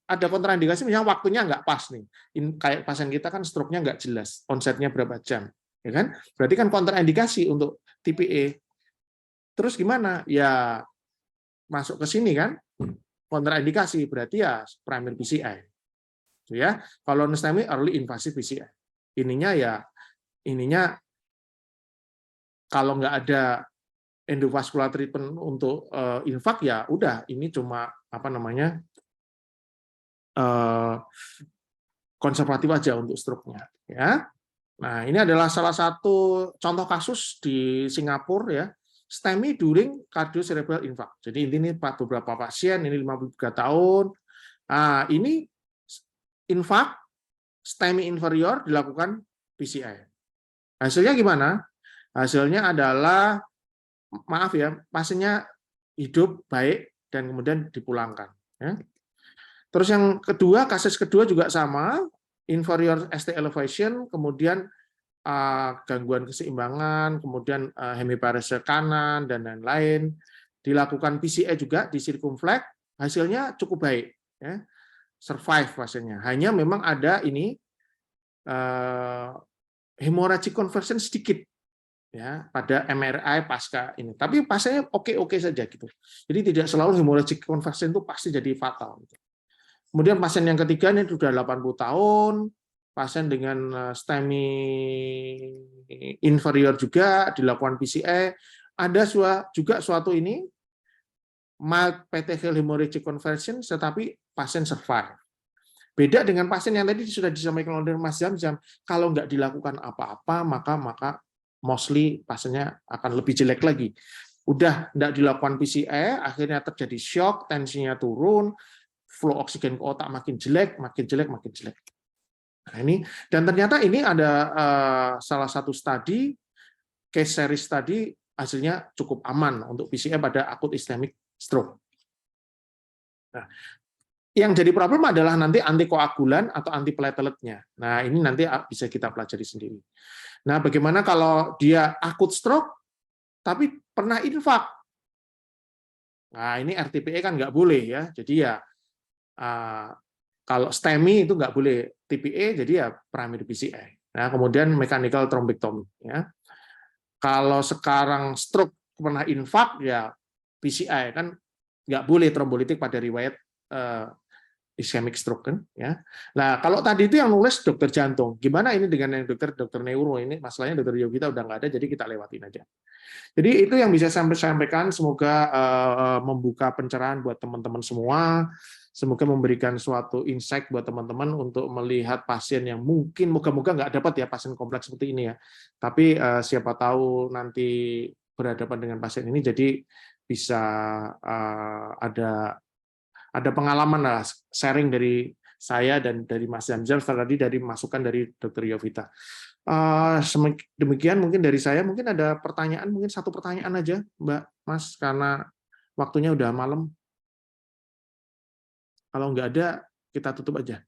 ada kontraindikasi misalnya waktunya nggak pas nih, kayak pasien kita kan stroke-nya nggak jelas, onsetnya berapa jam, ya kan? Berarti kan kontraindikasi untuk TPA. Terus gimana? Ya masuk ke sini kan, kontraindikasi berarti ya primary PCI. Ya, kalau STEMI early invasive PCI. Ininya kalau nggak ada endovascular treatment untuk infark ya udah ini cuma konservatif aja untuk stroke-nya ya. Nah, ini adalah salah satu contoh kasus di Singapura ya, STEMI during cardiocerebral infarct. Jadi ini beberapa pasien, ini 53 tahun. Nah, ini infark STEMI inferior dilakukan PCI. Hasilnya gimana? Hasilnya adalah maaf ya, pasiennya hidup baik dan kemudian dipulangkan. Ya. Terus yang kedua, kasus kedua juga sama, inferior ST elevation, kemudian gangguan keseimbangan, kemudian hemiparesia kanan dan lain-lain. Dilakukan PCA juga di circumflex, hasilnya cukup baik, ya. Survive pasiennya. Hanya memang ada ini hemorrhagic conversion sedikit, ya, pada MRI pasca ini. Tapi pasiennya oke-oke saja gitu. Jadi tidak selalu hemorrhagic conversion itu pasti jadi fatal. Gitu. Kemudian pasien yang ketiga ini sudah 80 tahun, pasien dengan STEMI inferior juga dilakukan PCA. Ada juga suatu ini mild petechial hemorrhagic conversion, tetapi pasien survive. Beda dengan pasien yang tadi sudah disampaikan oleh Mas Zamzam, kalau nggak dilakukan apa-apa, maka mostly pasiennya akan lebih jelek lagi. Udah nggak dilakukan PCA, akhirnya terjadi shock, tensinya turun, flow oksigen ke otak makin jelek, makin jelek, makin jelek. Nah, ini, dan ternyata ini ada salah satu studi, case series tadi, hasilnya cukup aman untuk PCA pada akut ischemic stroke. Nah, yang jadi problem adalah nanti antikoagulan atau antiplateletnya. Nah, ini nanti bisa kita pelajari sendiri. Nah, bagaimana kalau dia akut stroke, tapi pernah infak? Nah, ini RTPE kan nggak boleh ya. Jadi ya, kalau STEMI itu nggak boleh TPE, jadi ya primary PCA. Nah, kemudian mechanical thrombectomy. Ya. Kalau sekarang stroke pernah infak, ya PCI kan nggak boleh trombolitik pada riwayat ischemic stroke kan, ya. Nah, kalau tadi itu yang nulis dokter jantung, gimana ini dengan yang dokter neuro ini? Masalahnya dokter Yogita udah nggak ada, jadi kita lewatin aja. Jadi itu yang bisa saya sampaikan. Semoga membuka pencerahan buat teman-teman semua. Semoga memberikan suatu insight buat teman-teman untuk melihat pasien yang mungkin moga-moga nggak dapat ya pasien kompleks seperti ini ya. Tapi siapa tahu nanti berhadapan dengan pasien ini, jadi bisa ada pengalaman lah, sharing dari saya dan dari Mas Zamzam, tadi dari masukan dari Dr. Yovita. Demikian mungkin dari saya. Mungkin ada pertanyaan, mungkin satu pertanyaan aja, Mbak, Mas, karena waktunya udah malam. Kalau nggak ada, kita tutup aja.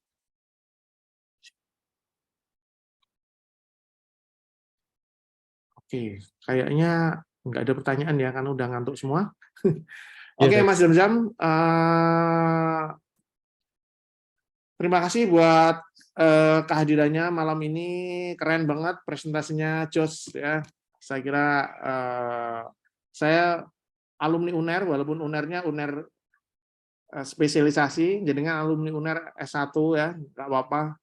Oke, kayaknya nggak ada pertanyaan ya, karena udah ngantuk semua. Oke, Mas Zamzam, terima kasih buat kehadirannya malam ini. Keren banget presentasinya, Jos ya. Saya kira saya alumni UNER, walaupun UNER-nya UNER spesialisasi, jadinya alumni UNER S1 ya, nggak apa-apa.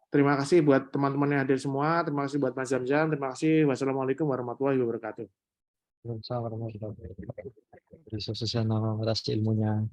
Terima kasih buat teman-teman yang hadir semua. Terima kasih buat Mas Zamzam. Terima kasih. Wassalamualaikum warahmatullahi wabarakatuh. Waalaikumsalam warahmatullahi wabarakatuh. Sukses atas ilmunya.